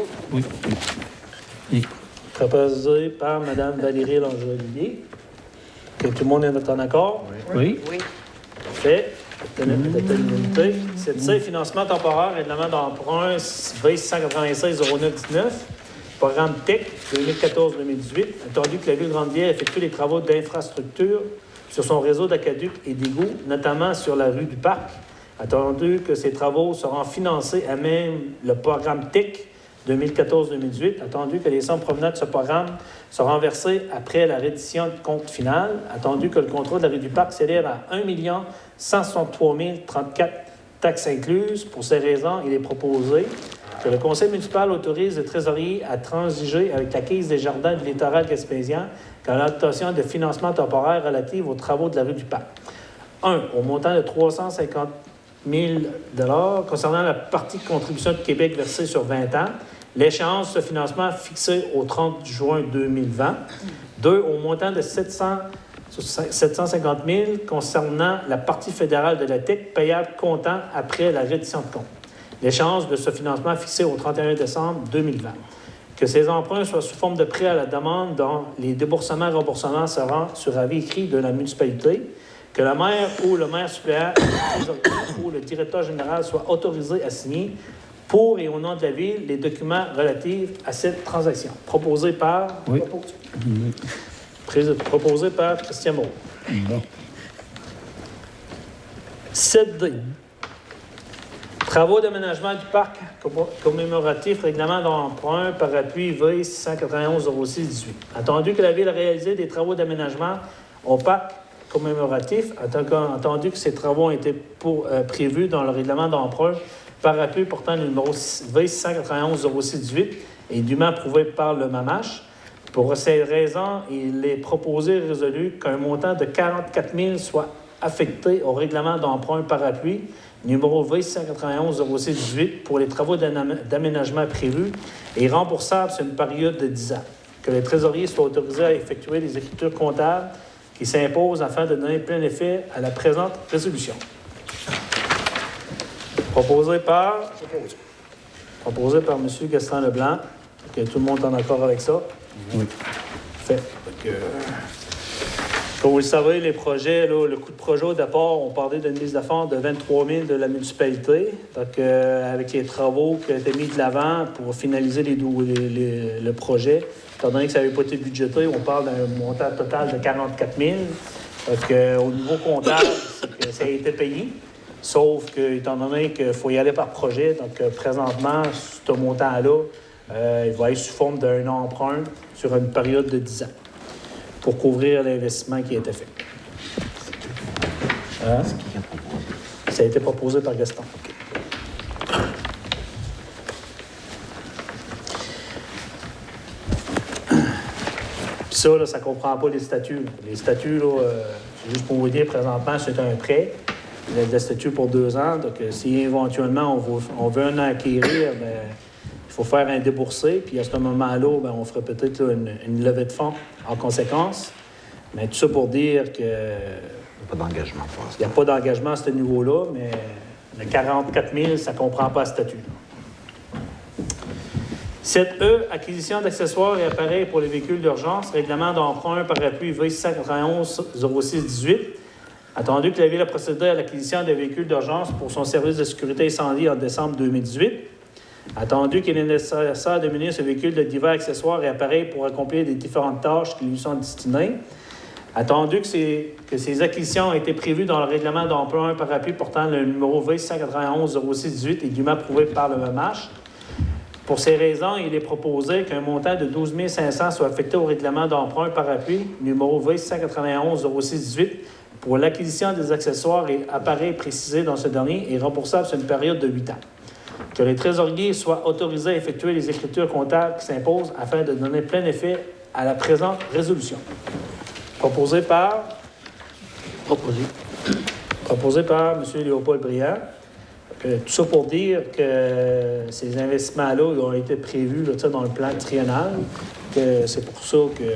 Proposé par Mme Valérie Langelier. Que tout le monde est en accord? Oui. Parfait. L'unité. 7C, financement temporaire, règlement d'emprunt V696-0919, programme TEC 2014-2018, attendu que la Ville de Grande-Bière effectue les travaux d'infrastructure sur son réseau d'aqueducs et d'égouts, notamment sur la rue du Parc, attendu que ces travaux seront financés à même le programme TEC 2014-2018, attendu que les sommes provenant de ce programme seront versées après la reddition de compte final, attendu que le contrat de la rue du Parc s'élève à 1 163 034 taxes incluses. Pour ces raisons, il est proposé que le conseil municipal autorise le trésorier à transiger avec la Caisse des jardins du littoral gaspésien quand l'adoption de financement temporaire relative aux travaux de la rue du Parc. 1. Au montant de 350 000 $ concernant la partie de contribution de Québec versée sur 20 ans. L'échéance de ce financement fixée au 30 juin 2020. 2. Au montant de 750 000 concernant la partie fédérale de la TEC payable comptant après la reddition de compte. L'échéance de ce financement fixée au 31 décembre 2020. Que ces emprunts soient sous forme de prêt à la demande dont les déboursements et remboursements seront sur avis écrit de la municipalité. Que le maire ou le maire suppléant ou le directeur général soient autorisés à signer pour et au nom de la Ville les documents relatifs à cette transaction. Proposé par... Oui. Proposé par Christian Moreau. Bon. 7D. Travaux d'aménagement du parc commémoratif, règlement d'emprunt par appui V691-06-18. Attendu que la Ville a réalisé des travaux d'aménagement au parc commémoratif, attendu que ces travaux ont été prévus dans le règlement d'emprunt par appui portant le numéro V691-06-18 et dûment approuvé par le MAMACH. Pour ces raisons, il est proposé et résolu qu'un montant de 44 000 soit affecté au règlement d'emprunt par appui numéro V691-06-18 pour les travaux d'aménagement prévus et remboursables sur une période de 10 ans. Que le trésorier soit autorisé à effectuer les écritures comptables qui s'imposent afin de donner plein effet à la présente résolution. Proposé par M. Gaston Leblanc. Que tout le monde est en accord avec ça? Oui. Fait. Comme vous le savez, les projets, là, le coût de projet au départ, on parlait d'une mise de fonds de 23 000 de la municipalité. Donc, avec les travaux qui ont été mis de l'avant pour finaliser le projet, étant donné que ça n'avait pas été budgété, on parle d'un montant total de 44 000. Donc, au niveau comptable, c'est que ça a été payé. Sauf que, étant donné qu'il faut y aller par projet, donc présentement, ce montant-là, il va être sous forme d'un emprunt sur une période de 10 ans pour couvrir l'investissement qui a été fait. Hein? Ça a été proposé par Gaston. Puis ça, là, ça ne comprend pas les statuts. Les statuts, là, c'est juste pour vous dire, présentement, c'est un prêt. Il y a des statuts pour 2 ans. Donc, si éventuellement on veut un acquérir, bien, il faut faire un déboursé. Puis à ce moment-là, bien, on ferait peut-être là, une levée de fonds en conséquence. Mais tout ça pour dire que... Il n'y a pas d'engagement pour ça. Il n'y a pas d'engagement à ce niveau-là, mais le 44 000, ça ne comprend pas le statut. 7E, acquisition d'accessoires et appareils pour les véhicules d'urgence, règlement d'emprunt par appui V691-06-18. Attendu que la Ville a procédé à l'acquisition des véhicules d'urgence pour son service de sécurité incendie en décembre 2018. Attendu qu'il est nécessaire de munir ce véhicule de divers accessoires et appareils pour accomplir les différentes tâches qui lui sont destinées. Attendu que ces acquisitions ont été prévues dans le règlement d'emprunt par appui portant le numéro V691-06-18 et dûment approuvé par le MH. Pour ces raisons, il est proposé qu'un montant de 12 500 soit affecté au règlement d'emprunt par appui numéro V691-06-18 pour l'acquisition des accessoires et appareils précisés dans ce dernier et remboursable sur une période de 8 ans. Que les trésoriers soient autorisés à effectuer les écritures comptables qui s'imposent afin de donner plein effet à la présente résolution. Proposé par M. Léopold Briand. Tout ça pour dire que ces investissements-là ont été prévus là, dans le plan triennal. Que c'est pour ça que,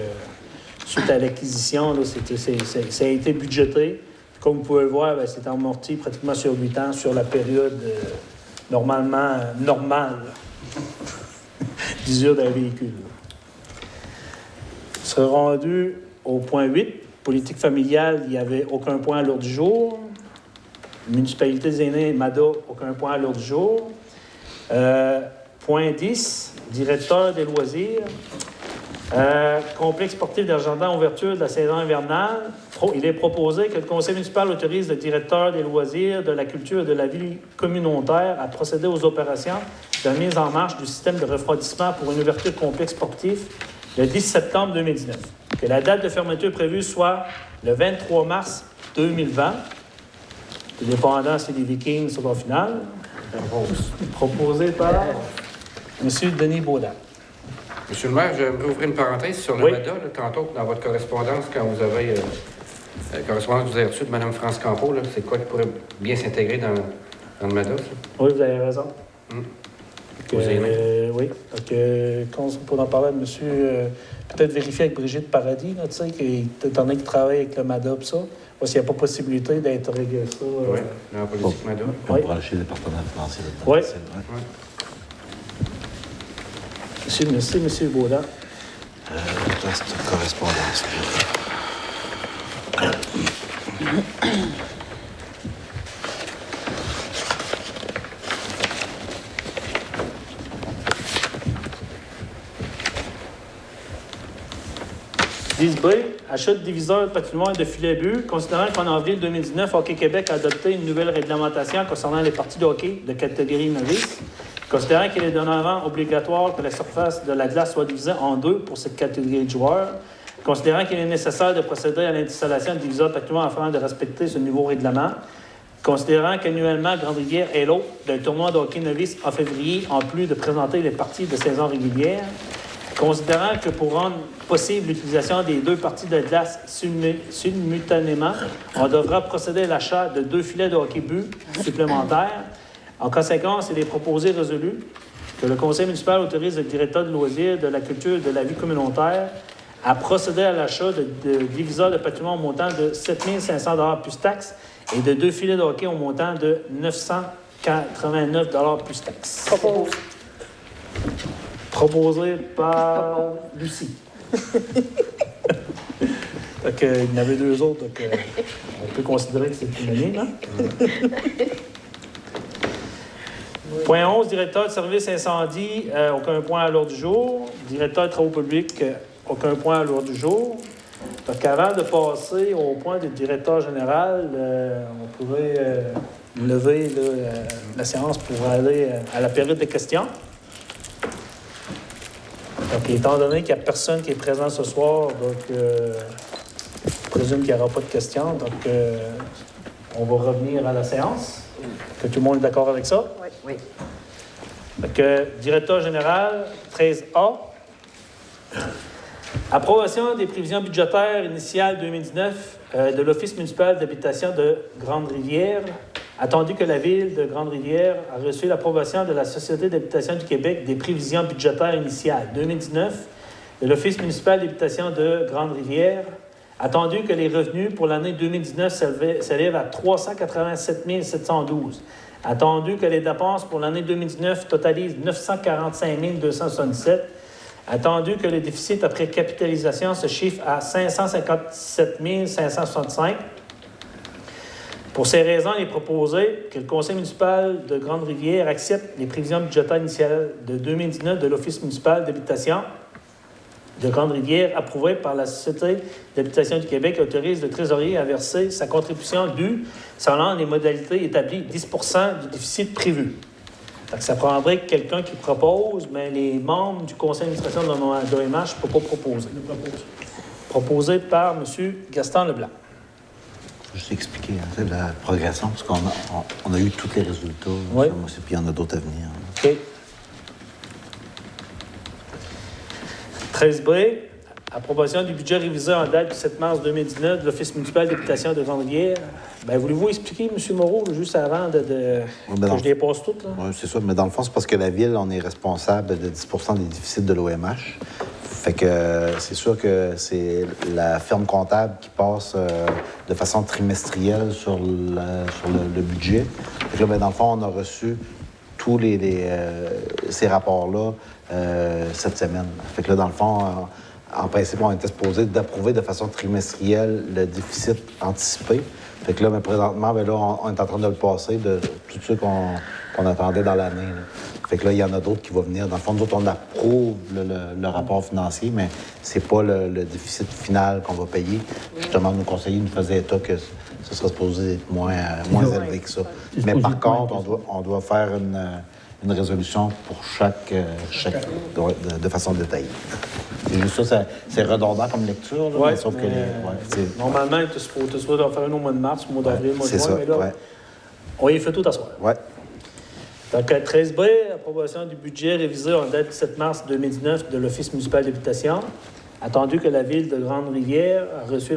suite à l'acquisition, là, ça a été budgété. Puis comme vous pouvez le voir, c'est amorti pratiquement sur 8 ans sur la période normalement normale d'usure d'un véhicule. On sera rendu au point 8. Politique familiale, il n'y avait aucun point à l'ordre du jour. Municipalité des aînés, MADA, aucun point à l'ordre du jour. Point 10, directeur des loisirs. Complexe sportif d'Argentan, ouverture de la saison hivernale. Il est proposé que le conseil municipal autorise le directeur des loisirs, de la culture et de la vie communautaire à procéder aux opérations de mise en marche du système de refroidissement pour une ouverture de complexe sportif le 10 septembre 2019. Que la date de fermeture prévue soit le 23 mars 2020. Tout dépendant si les Vikings sont en finale. Proposé par M. Denis Baudin. Monsieur le maire, je vais ouvrir une parenthèse sur le MADA. Là, tantôt, dans votre correspondance, quand vous avez correspondance que vous avez reçue de Mme France Campeau, là, c'est quoi qui pourrait bien s'intégrer dans le MADA? Ça? Oui, vous avez raison. Aux aînés. Oui. Donc, quand on peut en parler de monsieur, peut-être vérifier avec Brigitte Paradis, là, tu sais, étant donné qu'il travaille avec le MADA et ça, s'il n'y a pas possibilité d'intégrer ça. Oui, dans la politique MADA. On pourra acheter des partenaires financiers là-dedans. Oui. Ouais. Merci, M. Baudin. Reste correspondance. 10B, achat de diviseurs de patrimoine de filet but. Considérant qu'en avril 2019, Hockey Québec a adopté une nouvelle réglementation concernant les parties de hockey de catégorie novice. Considérant qu'il est dorénavant obligatoire que la surface de la glace soit divisée en 2 pour cette catégorie de joueurs. Considérant qu'il est nécessaire de procéder à l'installation de diviseurs de patrimoine afin de respecter ce nouveau règlement. Considérant qu'annuellement, Grande-Rivière est l'hôte d'un tournoi de hockey novice en février, en plus de présenter les parties de saison régulière. Considérant que pour rendre possible l'utilisation des 2 parties de glace simultanément, on devra procéder à l'achat de 2 filets de hockey-but supplémentaires. En conséquence, il est proposé résolu que le conseil municipal autorise le directeur de loisirs, de la culture et de la vie communautaire à procéder à l'achat de diviseurs de patrimoine au montant de 7 500 $ plus taxes et de 2 filets de hockey au montant de 989 $ plus taxes. Proposé par Lucie. Fait qu'il y en avait 2 autres, donc on peut considérer que c'est unanime. Hein? Point 11, directeur de service incendie, aucun point à l'ordre du jour. Directeur de travaux publics, aucun point à l'ordre du jour. Donc, avant de passer au point du directeur général, on pourrait lever la séance pour aller à la période de questions. Donc, étant donné qu'il n'y a personne qui est présent ce soir, donc je présume qu'il n'y aura pas de questions. Donc, on va revenir à la séance. Que tout le monde est d'accord avec ça? Oui. Donc, directeur général, 13A. Approbation des prévisions budgétaires initiales 2019 de l'Office municipal d'habitation de Grande-Rivière. Attendu que la Ville de Grande-Rivière a reçu l'approbation de la Société d'habitation du Québec des prévisions budgétaires initiales 2019 de l'Office municipal d'habitation de Grande-Rivière. Attendu que les revenus pour l'année 2019 s'élèvent à 387 712. Attendu que les dépenses pour l'année 2019 totalisent 945 267. Attendu que le déficit après capitalisation se chiffre à 557 565. Pour ces raisons, il est proposé que le Conseil municipal de Grande-Rivière accepte les prévisions budgétaires initiales de 2019 de l'Office municipal d'habitation de Grande-Rivière, approuvées par la Société d'habitation du Québec, et autorise le trésorier à verser sa contribution due selon les modalités établies, 10 % du déficit prévu. Donc, ça prendrait quelqu'un qui propose, mais les membres du conseil d'administration de l'OMH ne peuvent pas proposer. Proposé par M. Gaston Leblanc. Juste expliquer la progression, parce qu'on a eu tous les résultats. Oui. Puis il y en a d'autres à venir. OK. 13B, approbation du budget révisé en date du 7 mars 2019 de l'Office municipal d'habitation de Grande-Rivière. Bien, voulez-vous expliquer, M. Moreau, juste avant que je les passe toutes? Oui, c'est ça. Mais dans le fond, c'est parce que la Ville, on est responsable de 10 % des déficits de l'OMH. Fait que c'est sûr que c'est la firme comptable qui passe de façon trimestrielle sur le budget. Fait que là, dans le fond, on a reçu tous ces rapports-là cette semaine. Fait que là, dans le fond, en principe, on était supposé d'approuver de façon trimestrielle le déficit anticipé. Fait que là, mais présentement, là, on est en train de le passer de tout ce qu'on attendait dans l'année. Là. Fait que là, il y en a d'autres qui vont venir. Dans le fond, nous autres, on approuve le rapport financier, mais c'est pas le déficit final qu'on va payer. Justement, nos conseillers nous faisaient état que ce serait supposé être moins élevé que ça. Mais par contre, on doit faire une résolution pour chaque de façon détaillée. C'est juste ça, c'est redondant comme lecture, là, ouais, sauf que normalement, tu es supposé en faire une au mois de mars, au mois d'avril, au mois de juin, mais là, ouais. on y fait tout à soir. Oui. Donc, 13B, approbation du budget révisé en date du 7 mars 2019 de l'Office municipal d'habitation. Attendu que la Ville de Grande-Rivière a reçu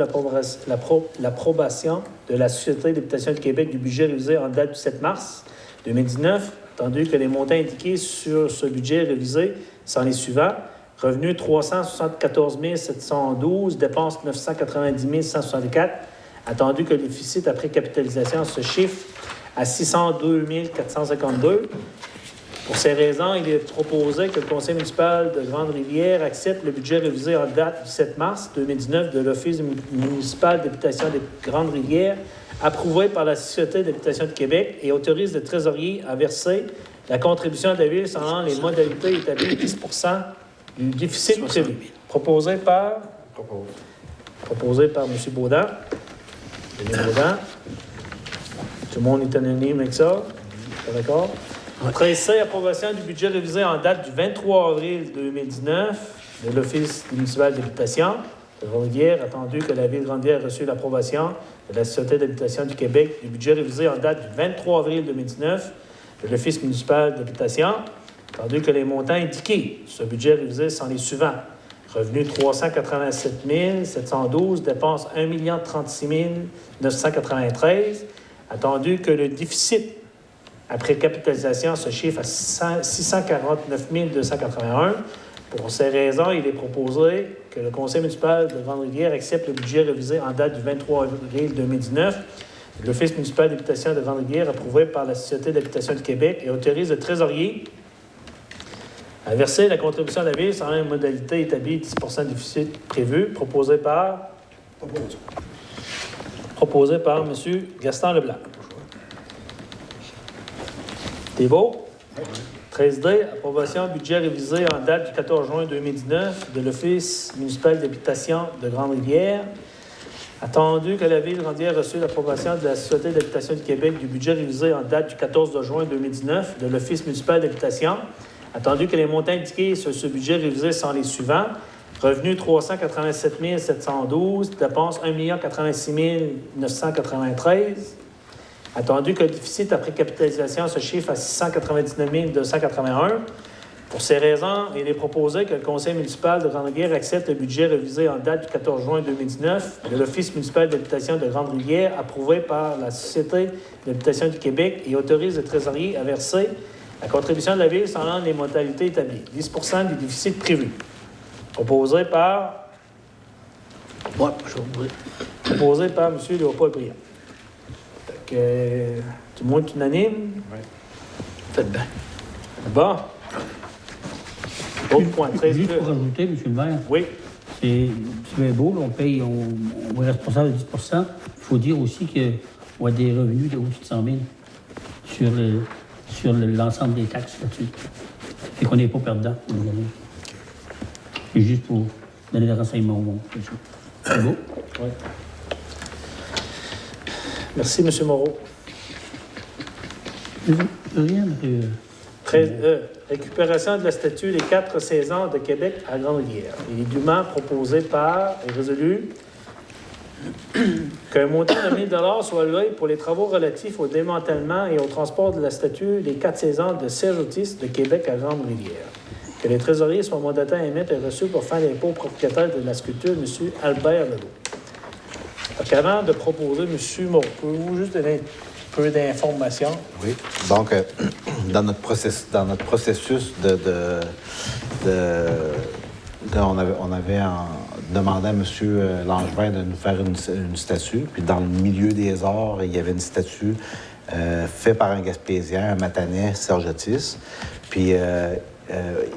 l'approbation de la Société d'habitation du Québec du budget révisé en date du 7 mars 2019, attendu que les montants indiqués sur ce budget révisé sont les suivants. Revenus 374 712, dépenses 990 164, attendu que le déficit après capitalisation se chiffre à 602 452. Pour ces raisons, il est proposé que le Conseil municipal de Grande-Rivière accepte le budget révisé en date du 7 mars 2019 de l'Office municipal d'habitation de Grande-Rivière, approuvé par la Société d'habitation du Québec, et autorise le trésorier à verser la contribution de la Ville selon les modalités établies, 10 % du déficit prévu. Proposé par M. Baudin. Denis Baudin. Tout le monde est unanime avec ça. D'accord? 13C, approbation du budget révisé en date du 23 avril 2019 de l'Office municipal d'habitation de Grande-Rivière, attendu que la Ville de Grande-Rivière a reçu l'approbation de la Société d'habitation du Québec du budget révisé en date du 23 avril 2019 de l'Office municipal d'habitation, attendu que les montants indiqués sur ce budget révisé sont les suivants. Revenus 387 712, dépenses 1 036 993, attendu que le déficit après capitalisation se chiffre à 649 281. Pour ces raisons, il est proposé que le Conseil municipal de Grande-Rivière accepte le budget révisé en date du 23 avril 2019 de l'Office municipal d'habitation de Grande-Rivière, approuvé par la Société d'habitation du Québec, et autorise le trésorier à verser la contribution de la Ville selon une modalité établie, 10 % de déficit prévu, proposé par Proposé. Proposé par M. Gaston Leblanc. T'es beau? 13D, approbation budget révisé en date du 14 juin 2019 de l'Office municipal d'habitation de Grande-Rivière. Attendu que la Ville de Grande-Rivière ait reçu l'approbation de la Société d'habitation du Québec du budget révisé en date du 14 juin 2019 de l'Office municipal d'habitation, attendu que les montants indiqués sur ce budget révisé sont les suivants. Revenus 387 712, dépenses 1 086 993. Attendu que le déficit après capitalisation se chiffre à 699 281. Pour ces raisons, il est proposé que le Conseil municipal de Grande-Rivière accepte le budget révisé en date du 14 juin 2019 de l'Office municipal d'habitation de Grande-Rivière, approuvé par la Société d'habitation du Québec, et autorise le trésorier à verser la contribution de la Ville selon les modalités établies. 10 % du déficit prévu. Proposé par... Oui, je vais vous dire. Proposé par M. Léopold Briand. Tout le monde est unanime? Oui. Faites bien. Bon. Autre point, 13 Juste pour ajouter, M. le maire, Oui. c'est bien beau, là, on paye, on est responsable de 10 %. Il faut dire aussi qu'on a des revenus de au-dessus de 100 000 sur l'ensemble des taxes là-dessus. Fait qu'on n'est pas perdant pour nous donner. C'est juste pour donner des renseignements au monde. C'est beau? Oui. Merci, M. Moreau. Rien. 13E. Récupération de la statue des 4 saisons de Québec à Grande-Rivière. Il est dûment proposé par et résolu qu'un montant de 1 000 soit levé pour les travaux relatifs au démantèlement et au transport de la statue des 4 saisons de Serge Autis de Québec à Grande-Rivière. Que les trésoriers soient mandatés à émettre un reçu pour faire l'impôt au propriétaire de la sculpture, M. Albert Legault. Donc, avant de proposer, M. Moreau, pouvez-vous juste donner un peu d'informations? Oui. Donc, dans notre processus on avait demandé à M. Langevin de nous faire une statue. Puis dans le milieu des arts, il y avait une statue faite par un Gaspésien, un Matanais, Serge Autis. Puis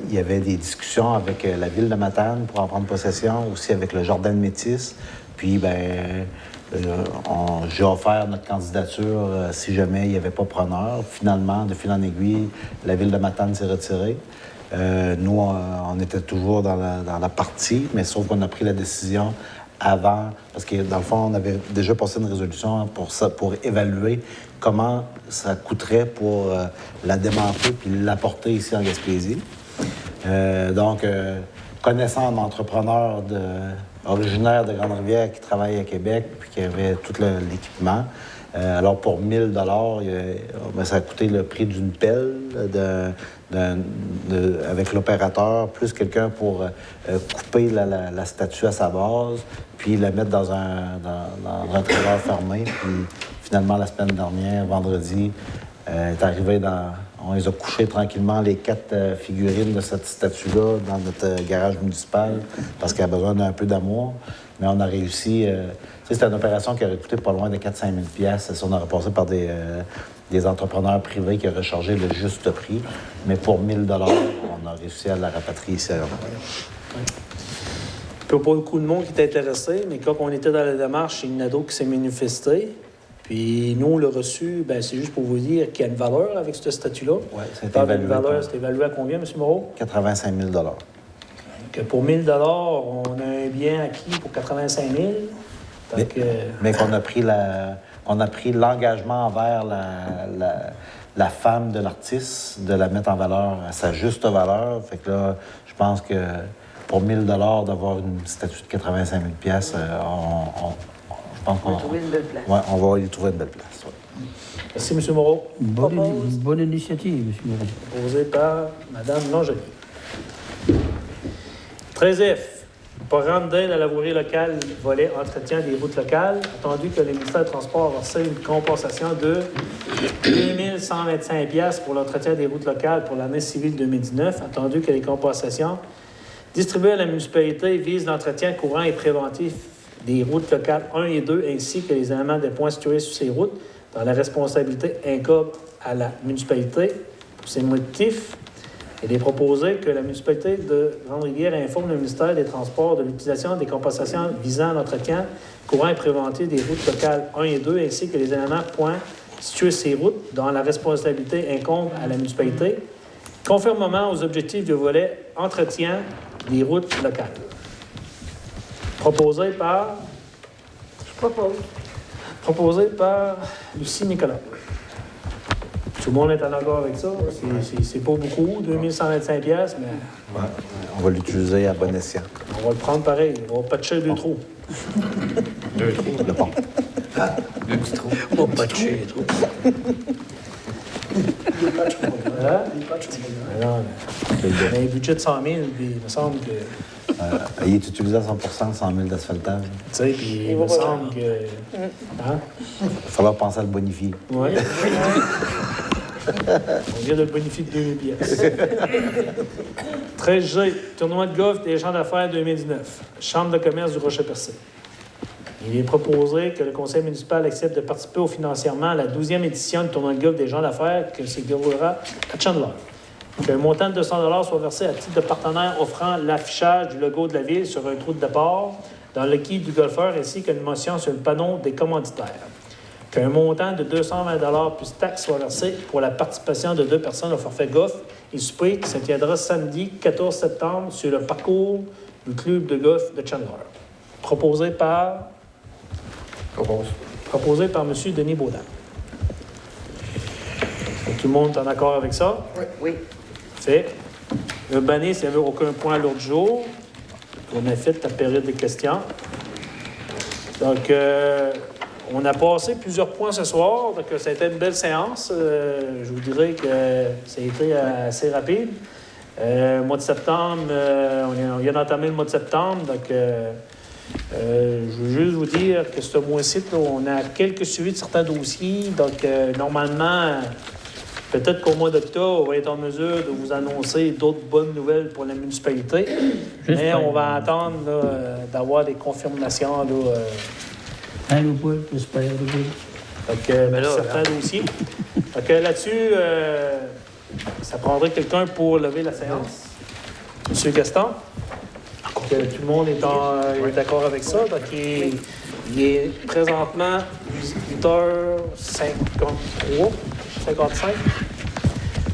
il y avait des discussions avec la Ville de Matane pour en prendre possession, aussi avec le Jardin de Métis. Puis, j'ai offert notre candidature si jamais il n'y avait pas preneur. Finalement, de fil en aiguille, la Ville de Matane s'est retirée. Nous, on était toujours dans la partie, mais sauf qu'on a pris la décision avant, parce que dans le fond, on avait déjà passé une résolution pour évaluer comment ça coûterait pour la démanteler puis l'apporter ici en Gaspésie. Donc, connaissant un entrepreneur originaire de Grande-Rivière qui travaille à Québec puis qui avait tout l'équipement, alors pour 1 000 ça a coûté le prix d'une pelle avec l'opérateur, plus quelqu'un pour couper la statue à sa base, puis la mettre dans un trailer fermé. Puis finalement, la semaine dernière, vendredi, est arrivé on les a couchés tranquillement, les 4 figurines de cette statue-là, dans notre garage municipal, parce qu'elle a besoin d'un peu d'amour. Mais on a réussi. C'était une opération qui aurait coûté pas loin de 400 000 $. On aurait passé par des entrepreneurs privés qui auraient chargé le juste prix. Mais pour 1 000 $, on a réussi à la rapatrier ici à Grande-Rivière. Il n'y a pas beaucoup de monde qui est intéressé, mais quand on était dans la démarche, il y a une ado qui s'est manifesté. Puis nous, on l'a reçu, c'est juste pour vous dire qu'il y a une valeur avec ce statut-là. Oui, c'est évalué. C'est évalué à combien, M. Moreau? 85 000 $. Que pour 1 000 $, on a un bien acquis pour 85 000 $. Mais qu'on a pris l'engagement envers la femme de l'artiste de la mettre en valeur à sa juste valeur. Fait que là, je pense que pour 1 000 $ d'avoir une statue de 85 000 $, je pense qu'on va trouver une belle place. Oui, on va y trouver une belle place. Ouais. Merci, M. Moreau. Bonne initiative, M. Moreau. Proposé par Mme Longelier. 13F. Programme d'aide à la voirie locale, volet entretien des routes locales. Attendu que le ministère des Transports a versé une compensation de 2 125 $ pour l'entretien des routes locales pour l'année civile 2019. Attendu que les compensations distribuées à la municipalité visent l'entretien courant et préventif des routes locales 1 et 2, ainsi que les éléments de points situés sur ces routes, dans la responsabilité incombe à la municipalité. Pour ces motifs, Il est proposé que la municipalité de Grande-Rivière informe le ministère des Transports de l'utilisation des compensations visant l'entretien courant et préventif des routes locales 1 et 2, ainsi que les éléments points situés ces routes dont la responsabilité incombe à la municipalité, conformément aux objectifs du volet entretien des routes locales. Proposé par... Proposé par Lucie Nicolas. Tout le monde est en accord avec ça. C'est pas beaucoup, 2125 $, mais Ouais. On va l'utiliser à bon escient. on va le prendre pareil. On va patcher 2 trous. 2 trous. Le pont. 2 petits trous. On va pas toucher les trous. Hein? Non, mais un budget de 100 000, puis il me semble que... Il est utilisé à 100 100 000 d'asphaltage. Tu sais, puis il me semble que... Hein? Il va falloir penser à le bonifier. Oui. On vient de le bonifier de 2 000 $. 13G, tournoi de golf des champs d'affaires 2019. Chambre de commerce du Rocher-Percé. Il est proposé que le conseil municipal accepte de participer financièrement à la 12e édition du tournoi de golf des gens d'affaires que se déroulera à Chandler. Qu'un montant de 200 $ soit versé à titre de partenaire offrant l'affichage du logo de la ville sur un trou de départ dans le quai du golfeur ainsi qu'une mention sur le panneau des commanditaires. Qu'un montant de 220 $ plus taxes soit versé pour la participation de 2 personnes au forfait golf et souper qui se tiendra samedi 14 septembre sur le parcours du club de golf de Chandler. Proposé par M. Denis Baudin. Tout le monde est en accord avec ça? Oui. Fait. Urbanisme, il n'y avait aucun point à l'ordre du jour. On a fait la période de questions. Donc, on a passé plusieurs points ce soir. Donc, ça a été une belle séance. Je vous dirais que ça a été assez rapide. Mois de septembre, on vient d'entamer le mois de septembre. Donc, je veux juste vous dire que ce mois-ci, là, on a quelques suivis de certains dossiers. Donc, normalement, peut-être qu'au mois d'octobre, on va être en mesure de vous annoncer d'autres bonnes nouvelles pour la municipalité. Mais on va attendre là, d'avoir des confirmations. Là, Le boule, j'espère, le boule. donc, certains dossiers. Donc, là-dessus, ça prendrait quelqu'un pour lever la séance. Monsieur Gaston? Tout le monde est d'accord avec ça. Donc, il est présentement 8h53, 55.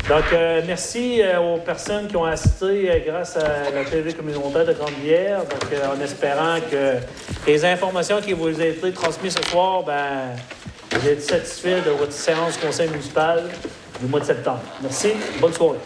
Donc, merci aux personnes qui ont assisté grâce à la TV communautaire de Grande-Rivière. Donc, en espérant que les informations qui vous ont été transmises ce soir, vous êtes satisfaits de votre séance conseil municipal du mois de septembre. Merci. Bonne soirée.